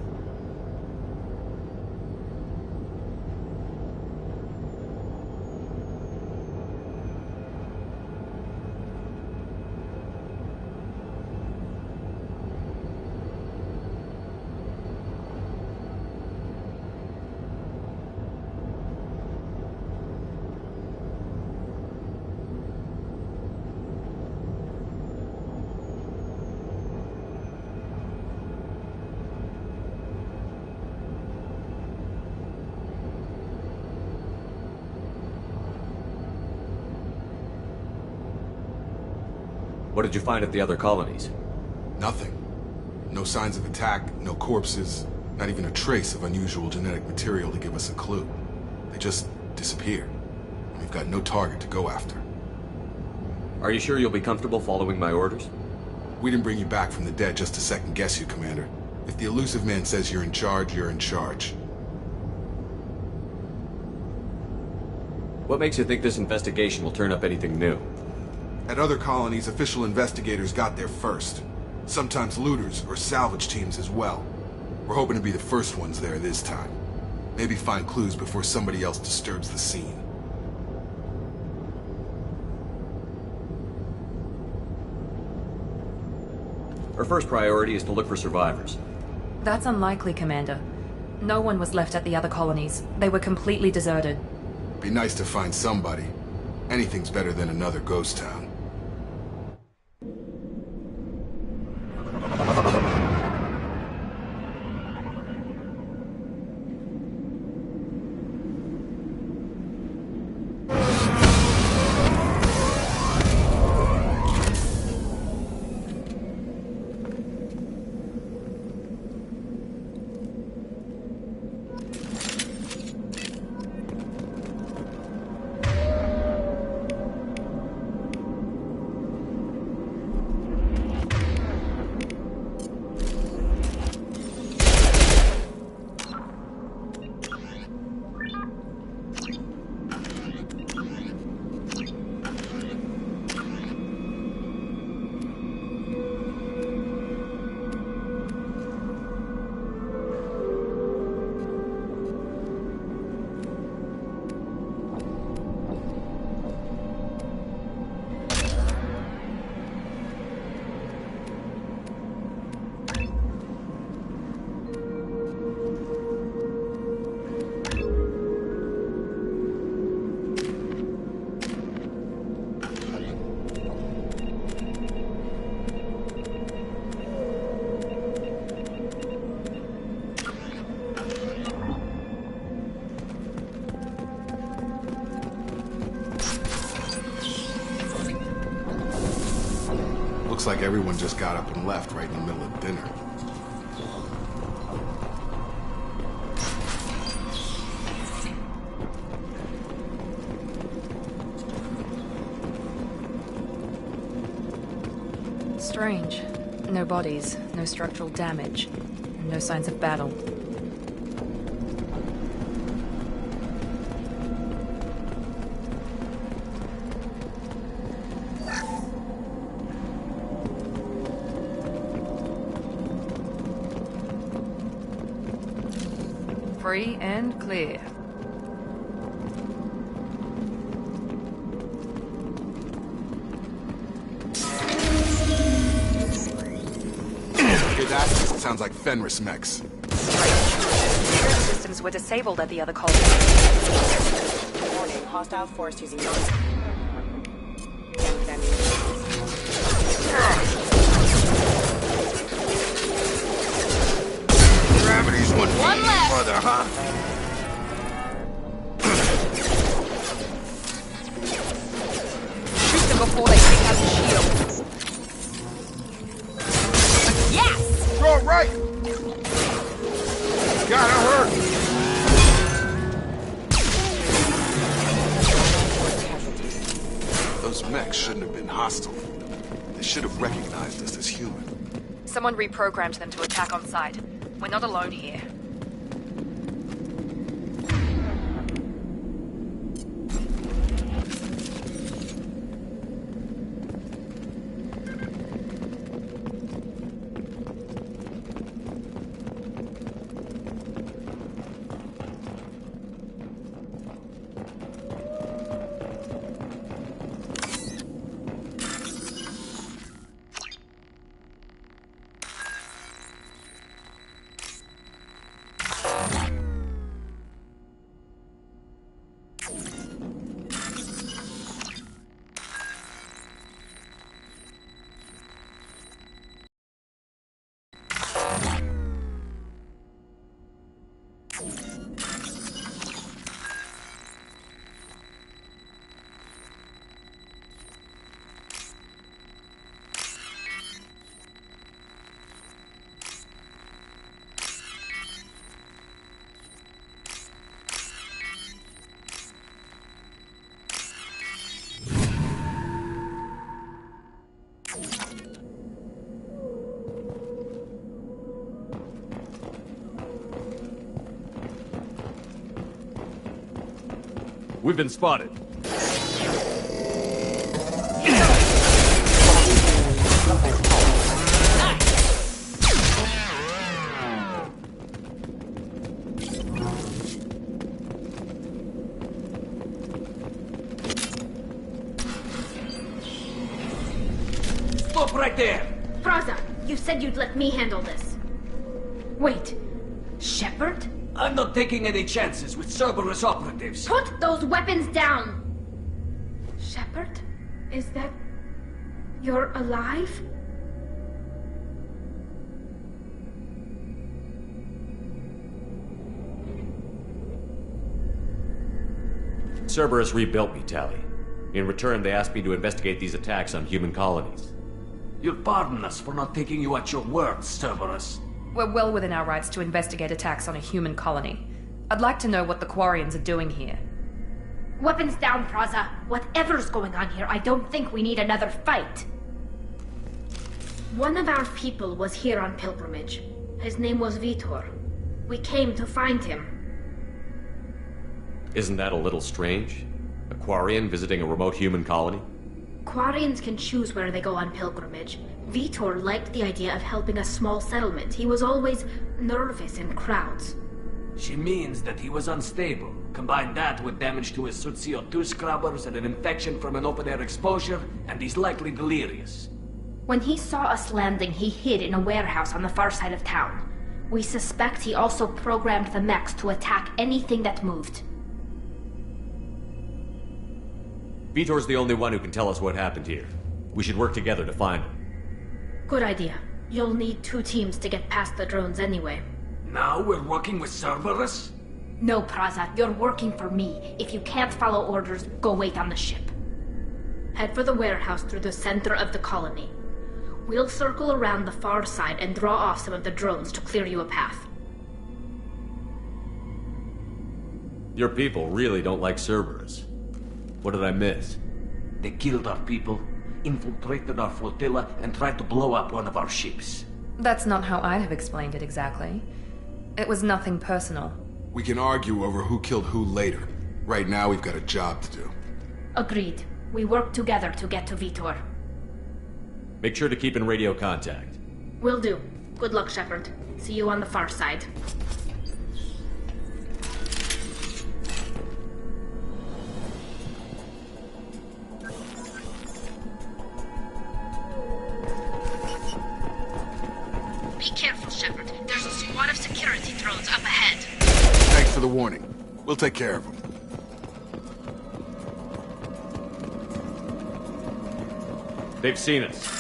What did you find at the other colonies? Nothing. No signs of attack, no corpses, not even a trace of unusual genetic material to give us a clue. They just disappeared. We've got no target to go after. Are you sure you'll be comfortable following my orders? We didn't bring you back from the dead just to second guess you, Commander. If the elusive man says you're in charge, you're in charge. What makes you think this investigation will turn up anything new? At other colonies, official investigators got there first. Sometimes looters or salvage teams as well. We're hoping to be the first ones there this time. Maybe find clues before somebody else disturbs the scene. Our first priority is to look for survivors. That's unlikely, Commander. No one was left at the other colonies. They were completely deserted. Be nice to find somebody. Anything's better than another ghost town. like everyone just got up and left right in the middle of dinner. Strange. No bodies, no structural damage, and no signs of battle. Free and clear. That sounds like Fenris mechs. Security systems were disabled at the other colony. Warning, hostile force using Gravity's one left. further, huh? Shoot them before they take out the shield. You're right! Gotta hurt! Those mechs shouldn't have been hostile. They should have recognized us as human. Someone reprogrammed them to attack on sight. We're not alone here. We've been spotted. Stop right there! Praza, you said you'd let me handle this. Wait, Shepard? I'm not taking any chances with Cerberus operatives. Put those weapons down! Shepard? Is that... you're alive? Cerberus rebuilt me, Tally. In return, they asked me to investigate these attacks on human colonies. You'll pardon us for not taking you at your word, Cerberus. We're well within our rights to investigate attacks on a human colony. I'd like to know what the Quarians are doing here. Weapons down, Praza. Whatever's going on here, I don't think we need another fight. One of our people was here on pilgrimage. His name was Vitor. We came to find him. Isn't that a little strange? A Quarian visiting a remote human colony? Quarians can choose where they go on pilgrimage. Vitor liked the idea of helping a small settlement. He was always nervous in crowds. She means that he was unstable. Combine that with damage to his suit CO2 scrubbers and an infection from an open-air exposure, and he's likely delirious. When he saw us landing, he hid in a warehouse on the far side of town. We suspect he also programmed the mechs to attack anything that moved. Vitor's the only one who can tell us what happened here. We should work together to find him. Good idea. You'll need 2 teams to get past the drones anyway. Now we're working with Cerberus? No, Praza, you're working for me. If you can't follow orders, go wait on the ship. Head for the warehouse through the center of the colony. We'll circle around the far side and draw off some of the drones to clear you a path. Your people really don't like Cerberus. What did I miss? They killed our people, infiltrated our flotilla, and tried to blow up one of our ships. That's not how I'd have explained it exactly. It was nothing personal. We can argue over who killed who later. Right now, we've got a job to do. Agreed. We work together to get to Vitor. Make sure to keep in radio contact. Will do. Good luck, Shepard. See you on the far side. Be careful, Shepard. There's a squad of security drones up ahead. Thanks for the warning. We'll take care of them. They've seen us.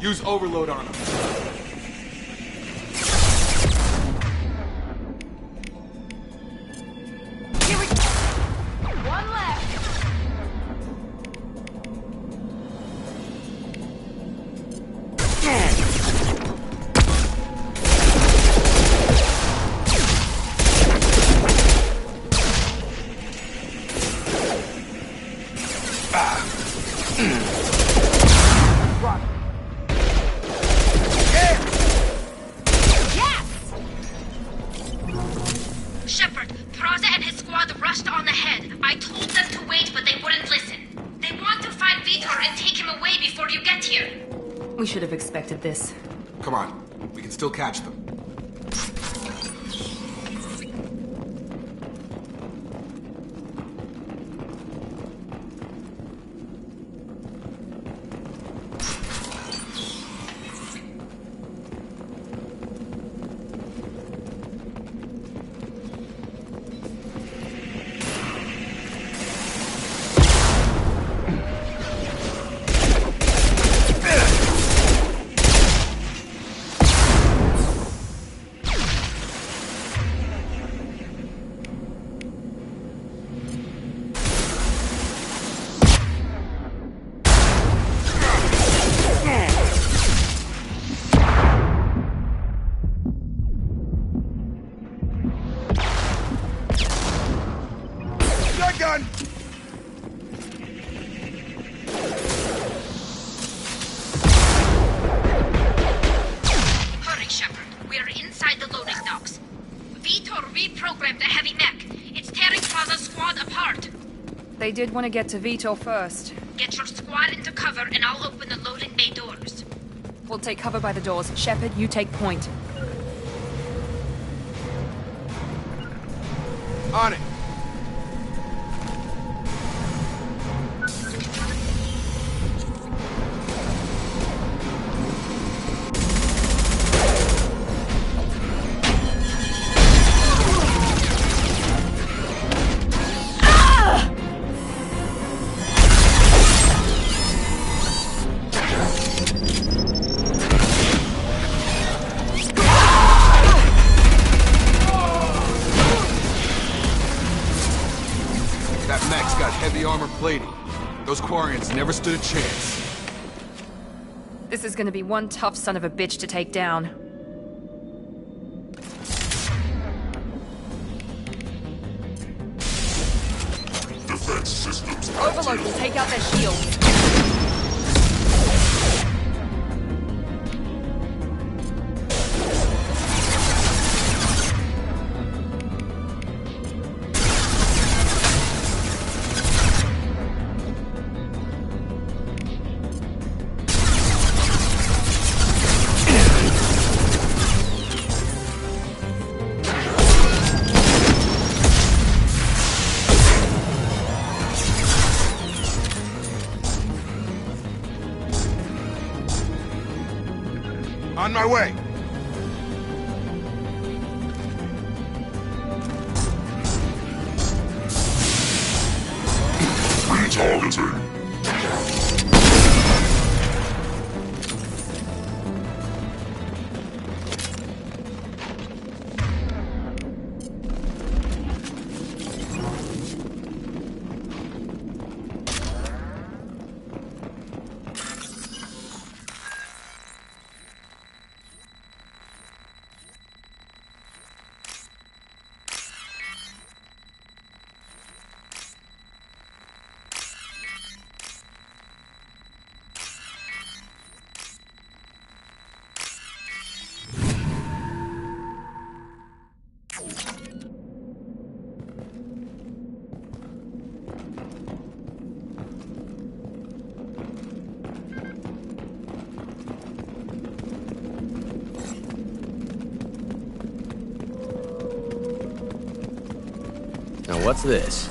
Use overload on them. Here we go. One left. Shepard, Praza and his squad rushed on ahead. I told them to wait, but they wouldn't listen. They want to find Vitor and take him away before you get here. We should have expected this. Come on. We can still catch them. Shotgun! Hurry, Shepard. We're inside the loading docks. Vitor reprogrammed the heavy mech. It's tearing Praza's squad apart. They did want to get to Vitor first. Get your squad into cover and I'll open the loading bay doors. We'll take cover by the doors. Shepard, you take point. On it! That mech's got heavy armor plating. Those Quarians never stood a chance. This is gonna be one tough son of a bitch to take down. Defense systems. Overload will take out their shields. On my way. Retargeting. Now what's this?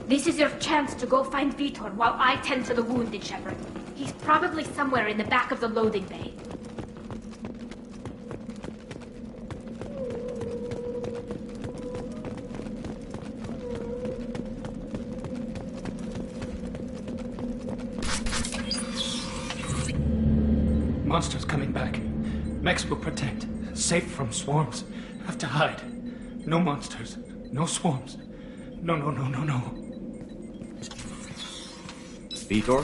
This is your chance to go find Vitor while I tend to the wounded, Shepard. He's probably somewhere in the back of the loading bay. Monsters coming back. Mechs will protect. Safe from swarms. Have to hide. No monsters. No swarms. No, no, no, no, no. Vitor?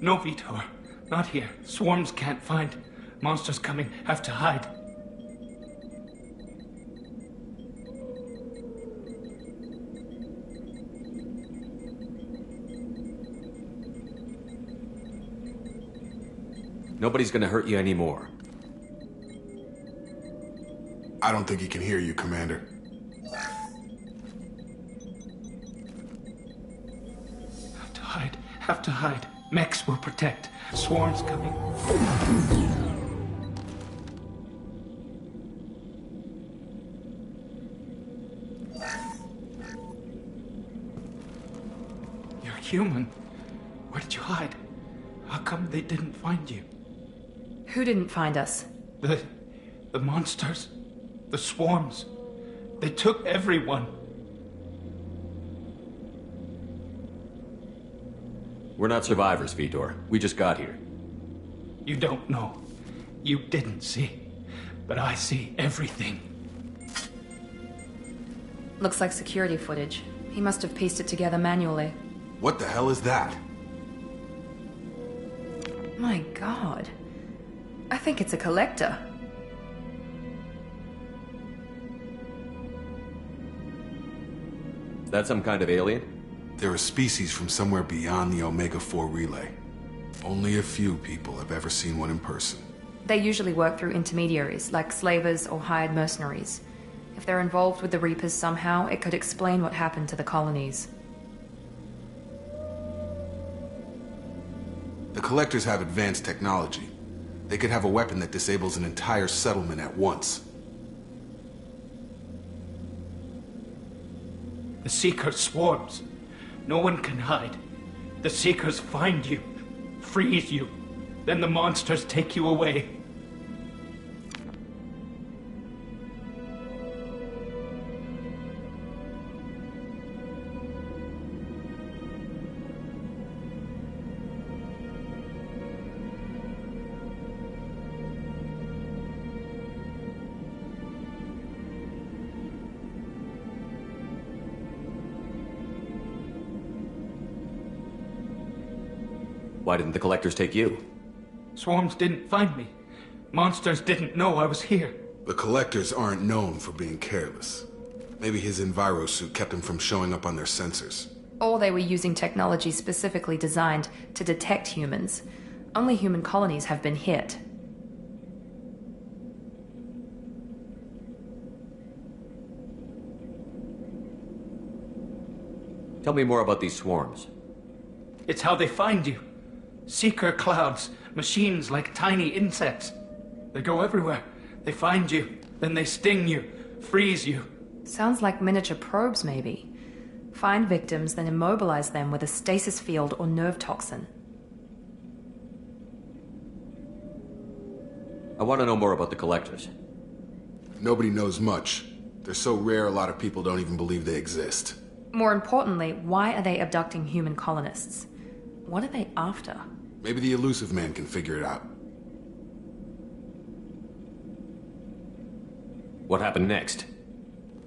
No Vitor. Not here. Swarms can't find. Monsters coming. Have to hide. Nobody's gonna hurt you anymore. I don't think he can hear you, Commander. Have to hide. Have to hide. Mechs will protect. Swarms coming. You're human. Where did you hide? How come they didn't find you? Who didn't find us? The monsters. The swarms. They took everyone. We're not survivors, Vitor. We just got here. You don't know. You didn't see. But I see everything. Looks like security footage. He must have pieced it together manually. What the hell is that? My God. I think it's a collector. Is that some kind of alien? They're a species from somewhere beyond the Omega-4 relay. Only a few people have ever seen one in person. They usually work through intermediaries, like slavers or hired mercenaries. If they're involved with the Reapers somehow, it could explain what happened to the colonies. The Collectors have advanced technology. They could have a weapon that disables an entire settlement at once. The Seeker swarms. No one can hide. The Seekers find you, freeze you. Then the monsters take you away. Why didn't the Collectors take you? Swarms didn't find me. Monsters didn't know I was here. The Collectors aren't known for being careless. Maybe his enviro suit kept him from showing up on their sensors. Or they were using technology specifically designed to detect humans. Only human colonies have been hit. Tell me more about these swarms. It's how they find you. Seeker clouds, machines like tiny insects. They go everywhere. They find you, then they sting you, freeze you. Sounds like miniature probes, maybe. Find victims, then immobilize them with a stasis field or nerve toxin. I want to know more about the collectors. Nobody knows much. They're so rare, a lot of people don't even believe they exist. More importantly, why are they abducting human colonists? What are they after? Maybe the elusive man can figure it out. What happened next?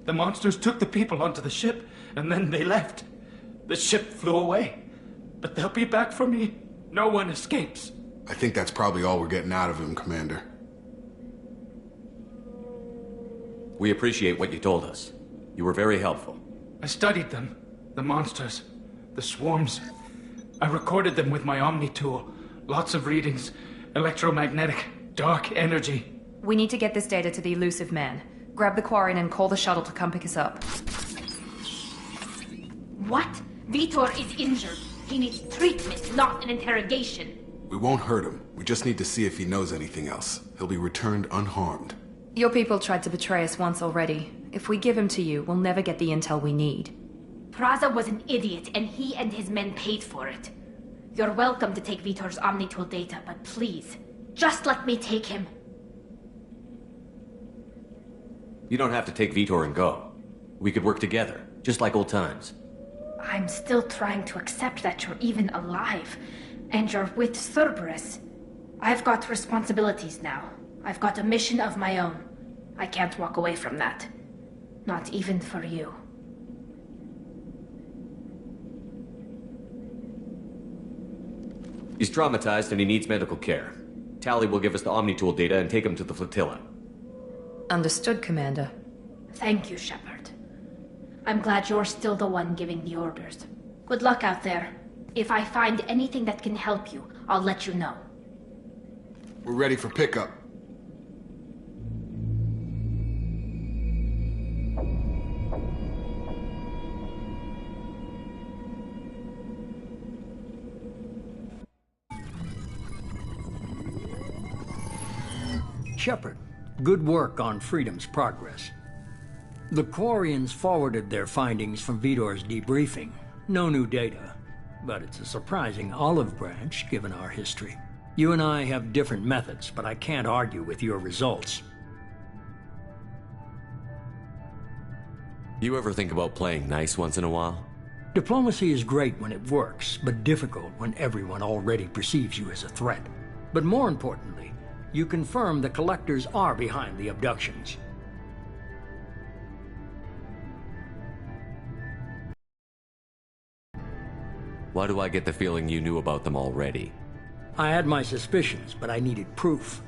The monsters took the people onto the ship, and then they left. The ship flew away. But they'll be back for me. No one escapes. I think that's probably all we're getting out of him, Commander. We appreciate what you told us. You were very helpful. I studied them. The monsters. The swarms. I recorded them with my Omni tool. Lots of readings. Electromagnetic. Dark energy. We need to get this data to the elusive man. Grab the Quarian and call the shuttle to come pick us up. What? Vitor is injured. He needs treatment, not an interrogation. We won't hurt him. We just need to see if he knows anything else. He'll be returned unharmed. Your people tried to betray us once already. If we give him to you, we'll never get the intel we need. Praza was an idiot, and he and his men paid for it. You're welcome to take Vitor's Omnitool data, but please, just let me take him. You don't have to take Vitor and go. We could work together, just like old times. I'm still trying to accept that you're even alive, and you're with Cerberus. I've got responsibilities now. I've got a mission of my own. I can't walk away from that. Not even for you. He's traumatized and he needs medical care. Tally will give us the Omnitool data and take him to the flotilla. Understood, Commander. Thank you, Shepard. I'm glad you're still the one giving the orders. Good luck out there. If I find anything that can help you, I'll let you know. We're ready for pickup. Shepard, good work on Freedom's progress. The Quarians forwarded their findings from Vitor's debriefing. No new data, but it's a surprising olive branch given our history. You and I have different methods, but I can't argue with your results. You ever think about playing nice once in a while? Diplomacy is great when it works, but difficult when everyone already perceives you as a threat. But more importantly, you confirm the collectors are behind the abductions. Why do I get the feeling you knew about them already? I had my suspicions, but I needed proof.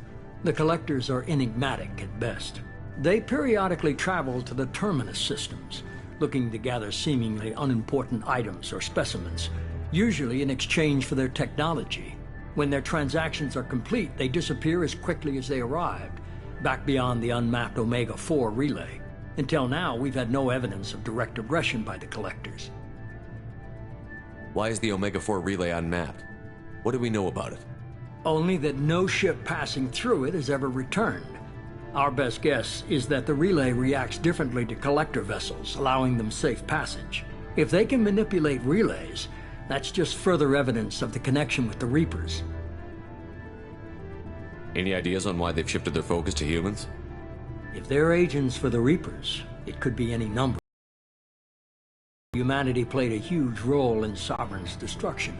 The collectors are enigmatic at best. They periodically travel to the terminus systems, looking to gather seemingly unimportant items or specimens, usually in exchange for their technology. When their transactions are complete, they disappear as quickly as they arrived, back beyond the unmapped Omega-4 relay. Until now, we've had no evidence of direct aggression by the collectors. Why is the Omega-4 relay unmapped? What do we know about it? Only that no ship passing through it has ever returned. Our best guess is that the relay reacts differently to collector vessels, allowing them safe passage. If they can manipulate relays, that's just further evidence of the connection with the Reapers. Any ideas on why they've shifted their focus to humans? If they're agents for the Reapers, it could be any number. Humanity played a huge role in Sovereign's destruction.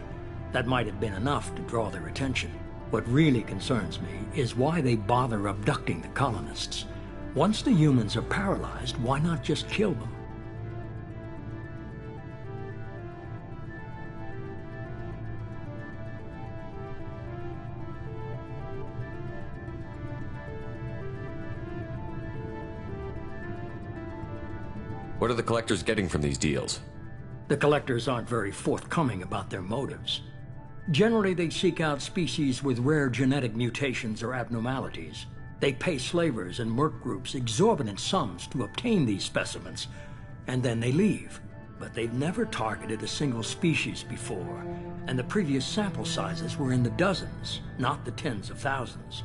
That might have been enough to draw their attention. What really concerns me is why they bother abducting the colonists. Once the humans are paralyzed, why not just kill them? What are the collectors getting from these deals? The collectors aren't very forthcoming about their motives. Generally, they seek out species with rare genetic mutations or abnormalities. They pay slavers and merc groups exorbitant sums to obtain these specimens, and then they leave. But they've never targeted a single species before, and the previous sample sizes were in the dozens, not the tens of thousands.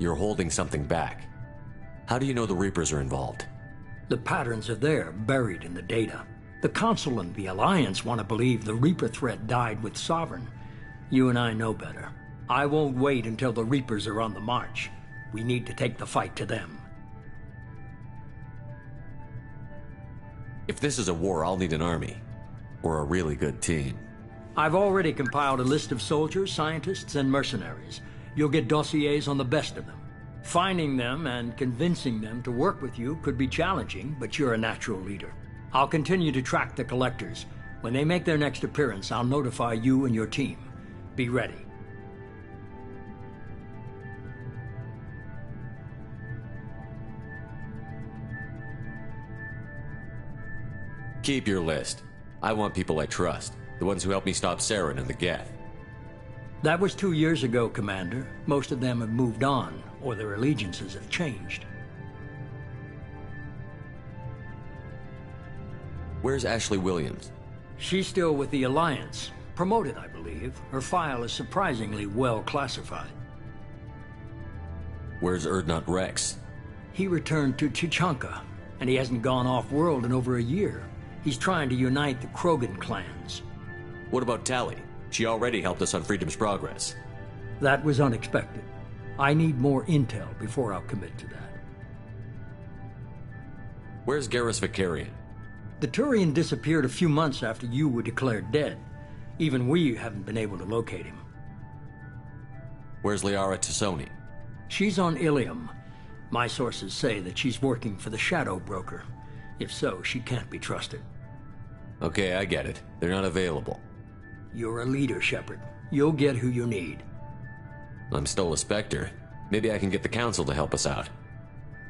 You're holding something back. How do you know the Reapers are involved? The patterns are there, buried in the data. The Council and the Alliance want to believe the Reaper threat died with Sovereign. You and I know better. I won't wait until the Reapers are on the march. We need to take the fight to them. If this is a war, I'll need an army. Or a really good team. I've already compiled a list of soldiers, scientists, and mercenaries. You'll get dossiers on the best of them. Finding them and convincing them to work with you could be challenging, but you're a natural leader. I'll continue to track the collectors. When they make their next appearance, I'll notify you and your team. Be ready. Keep your list. I want people I trust. The ones who helped me stop Saren and the Geth. That was 2 years ago, Commander. Most of them have moved on, or their allegiances have changed. Where's Ashley Williams? She's still with the Alliance. Promoted, I believe. Her file is surprisingly well classified. Where's Erdnot Rex? He returned to Chichanka, and he hasn't gone off-world in over a year. He's trying to unite the Krogan clans. What about Tali? She already helped us on Freedom's Progress. That was unexpected. I need more intel before I'll commit to that. Where's Garrus Vicarian? The Turian disappeared a few months after you were declared dead. Even we haven't been able to locate him. Where's Liara Tassoni? She's on Ilium. My sources say that she's working for the Shadow Broker. If so, she can't be trusted. Okay, I get it. They're not available. You're a leader, Shepard. You'll get who you need. I'm still a Spectre. Maybe I can get the Council to help us out.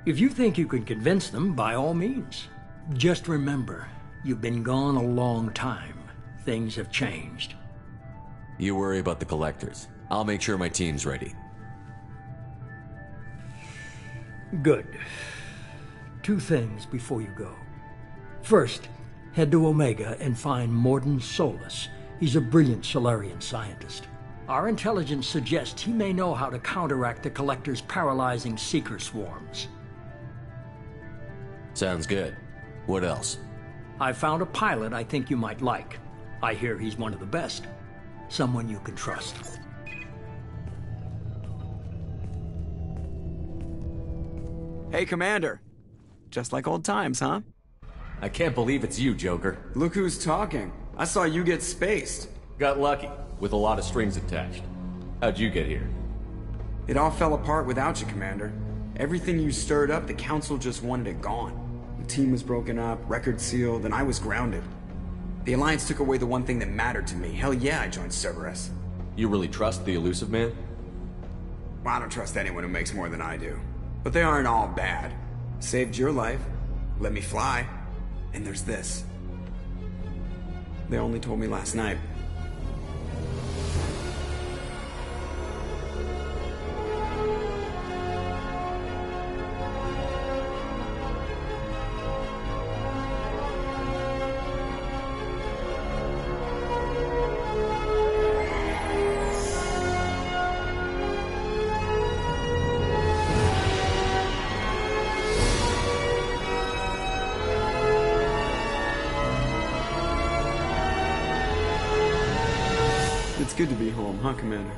If you think you can convince them, by all means. Just remember, you've been gone a long time. Things have changed. You worry about the Collectors. I'll make sure my team's ready. Good. 2 things before you go. First, head to Omega and find Morden Solus. He's a brilliant Solarian scientist. Our intelligence suggests he may know how to counteract the Collector's paralyzing Seeker swarms. Sounds good. What else? I found a pilot I think you might like. I hear he's one of the best. Someone you can trust. Hey, Commander. Just like old times, huh? I can't believe it's you, Joker. Look who's talking. I saw you get spaced. Got lucky, with a lot of strings attached. How'd you get here? It all fell apart without you, Commander. Everything you stirred up, the Council just wanted it gone. The team was broken up, record sealed, and I was grounded. The Alliance took away the one thing that mattered to me. Hell yeah, I joined Cerberus. You really trust the Elusive Man? Well, I don't trust anyone who makes more than I do. But they aren't all bad. Saved your life, let me fly, and there's this. They only told me last night. It's good to be home, huh, Commander?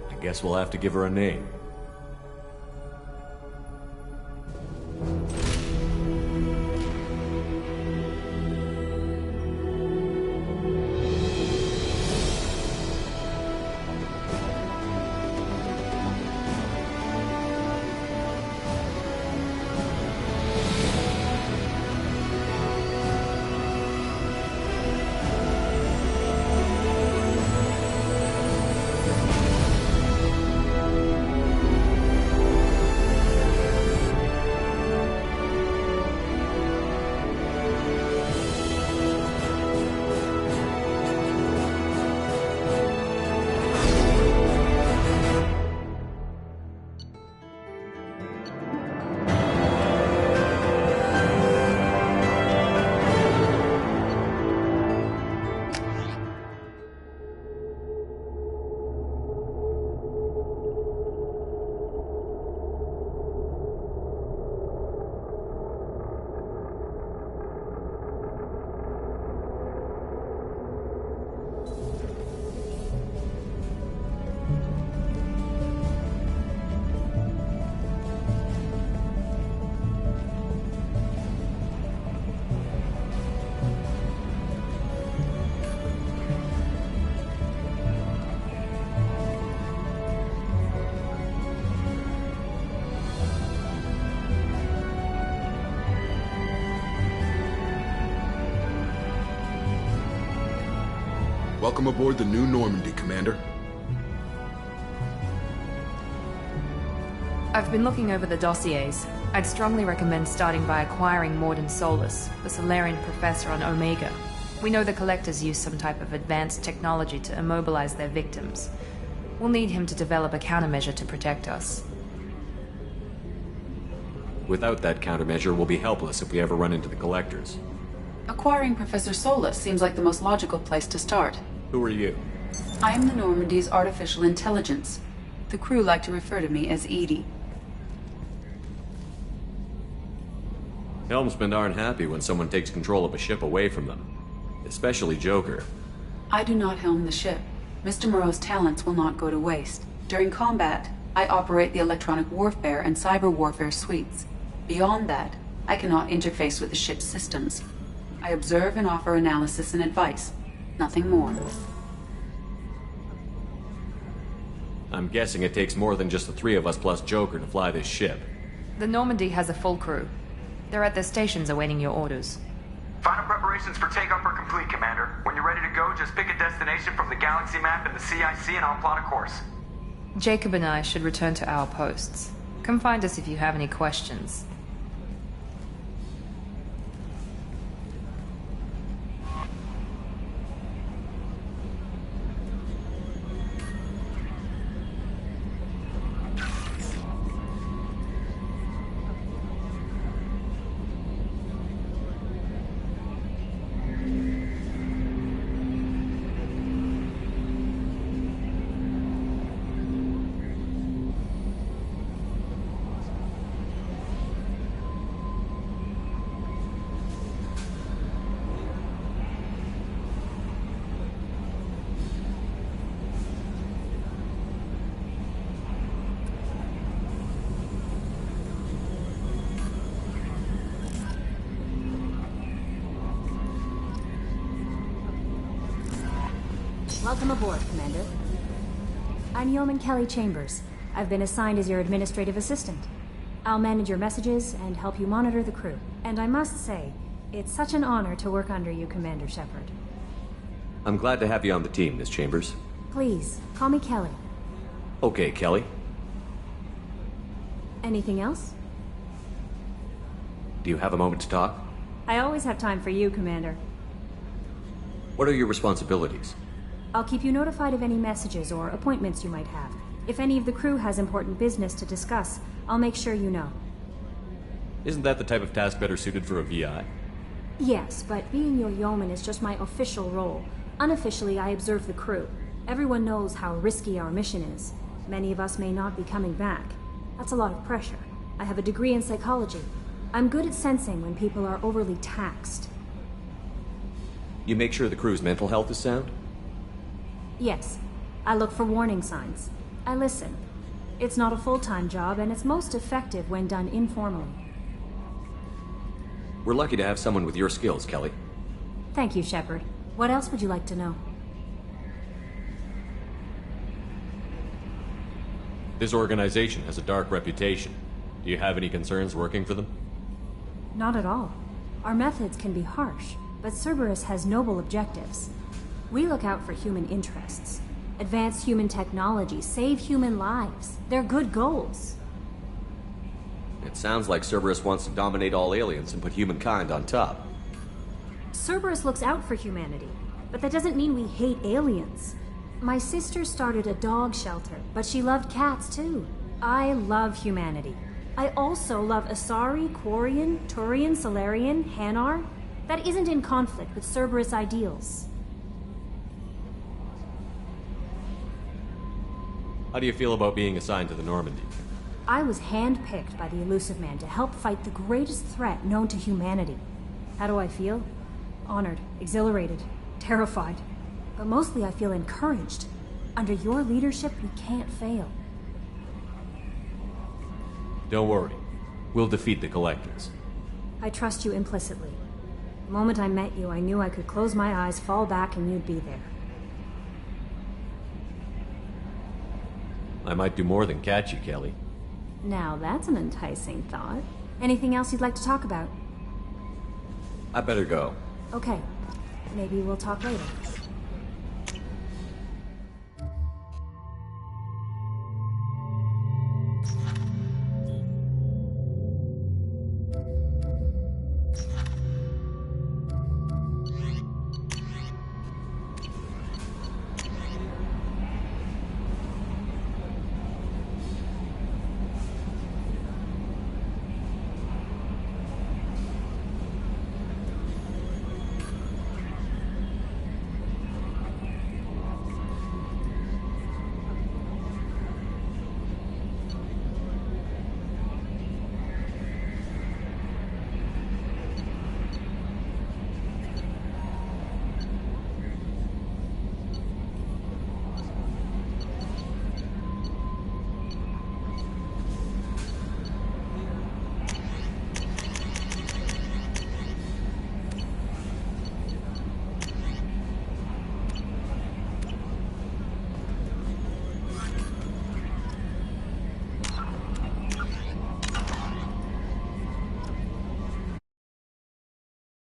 I guess we'll have to give her a name. Welcome aboard the new Normandy, Commander. I've been looking over the dossiers. I'd strongly recommend starting by acquiring Morden Solus, the Solarian professor on Omega. We know the Collectors use some type of advanced technology to immobilize their victims. We'll need him to develop a countermeasure to protect us. Without that countermeasure, we'll be helpless if we ever run into the Collectors. Acquiring Professor Solus seems like the most logical place to start. Who are you? I am the Normandy's artificial intelligence. The crew like to refer to me as Edie. Helmsmen aren't happy when someone takes control of a ship away from them. Especially Joker. I do not helm the ship. Mr. Moreau's talents will not go to waste. During combat, I operate the electronic warfare and cyber warfare suites. Beyond that, I cannot interface with the ship's systems. I observe and offer analysis and advice. Nothing more. I'm guessing it takes more than just the three of us plus Joker to fly this ship. The Normandy has a full crew. They're at their stations awaiting your orders. Final preparations for takeoff are complete, Commander. When you're ready to go, just pick a destination from the galaxy map in the CIC and I'll plot a course. Jacob and I should return to our posts. Come find us if you have any questions. Welcome aboard, Commander. I'm Yeoman Kelly Chambers. I've been assigned as your administrative assistant. I'll manage your messages and help you monitor the crew. And I must say, it's such an honor to work under you, Commander Shepard. I'm glad to have you on the team, Miss Chambers. Please, call me Kelly. Okay, Kelly. Anything else? Do you have a moment to talk? I always have time for you, Commander. What are your responsibilities? I'll keep you notified of any messages or appointments you might have. If any of the crew has important business to discuss, I'll make sure you know. Isn't that the type of task better suited for a VI? Yes, but being your yeoman is just my official role. Unofficially, I observe the crew. Everyone knows how risky our mission is. Many of us may not be coming back. That's a lot of pressure. I have a degree in psychology. I'm good at sensing when people are overly taxed. You make sure the crew's mental health is sound? Yes. I look for warning signs. I listen. It's not a full-time job, and it's most effective when done informally. We're lucky to have someone with your skills, Kelly. Thank you, Shepard. What else would you like to know? This organization has a dark reputation. Do you have any concerns working for them? Not at all. Our methods can be harsh, but Cerberus has noble objectives. We look out for human interests. Advance human technology, save human lives. They're good goals. It sounds like Cerberus wants to dominate all aliens and put humankind on top. Cerberus looks out for humanity, but that doesn't mean we hate aliens. My sister started a dog shelter, but she loved cats too. I love humanity. I also love Asari, Quarian, Turian, Solarian, Hanar. That isn't in conflict with Cerberus ideals. How do you feel about being assigned to the Normandy? I was handpicked by the Elusive Man to help fight the greatest threat known to humanity. How do I feel? Honored, exhilarated, terrified. But mostly I feel encouraged. Under your leadership, we can't fail. Don't worry. We'll defeat the Collectors. I trust you implicitly. The moment I met you, I knew I could close my eyes, fall back, and you'd be there. I might do more than catch you, Kelly. Now that's an enticing thought. Anything else you'd like to talk about? I better go. Okay. Maybe we'll talk later.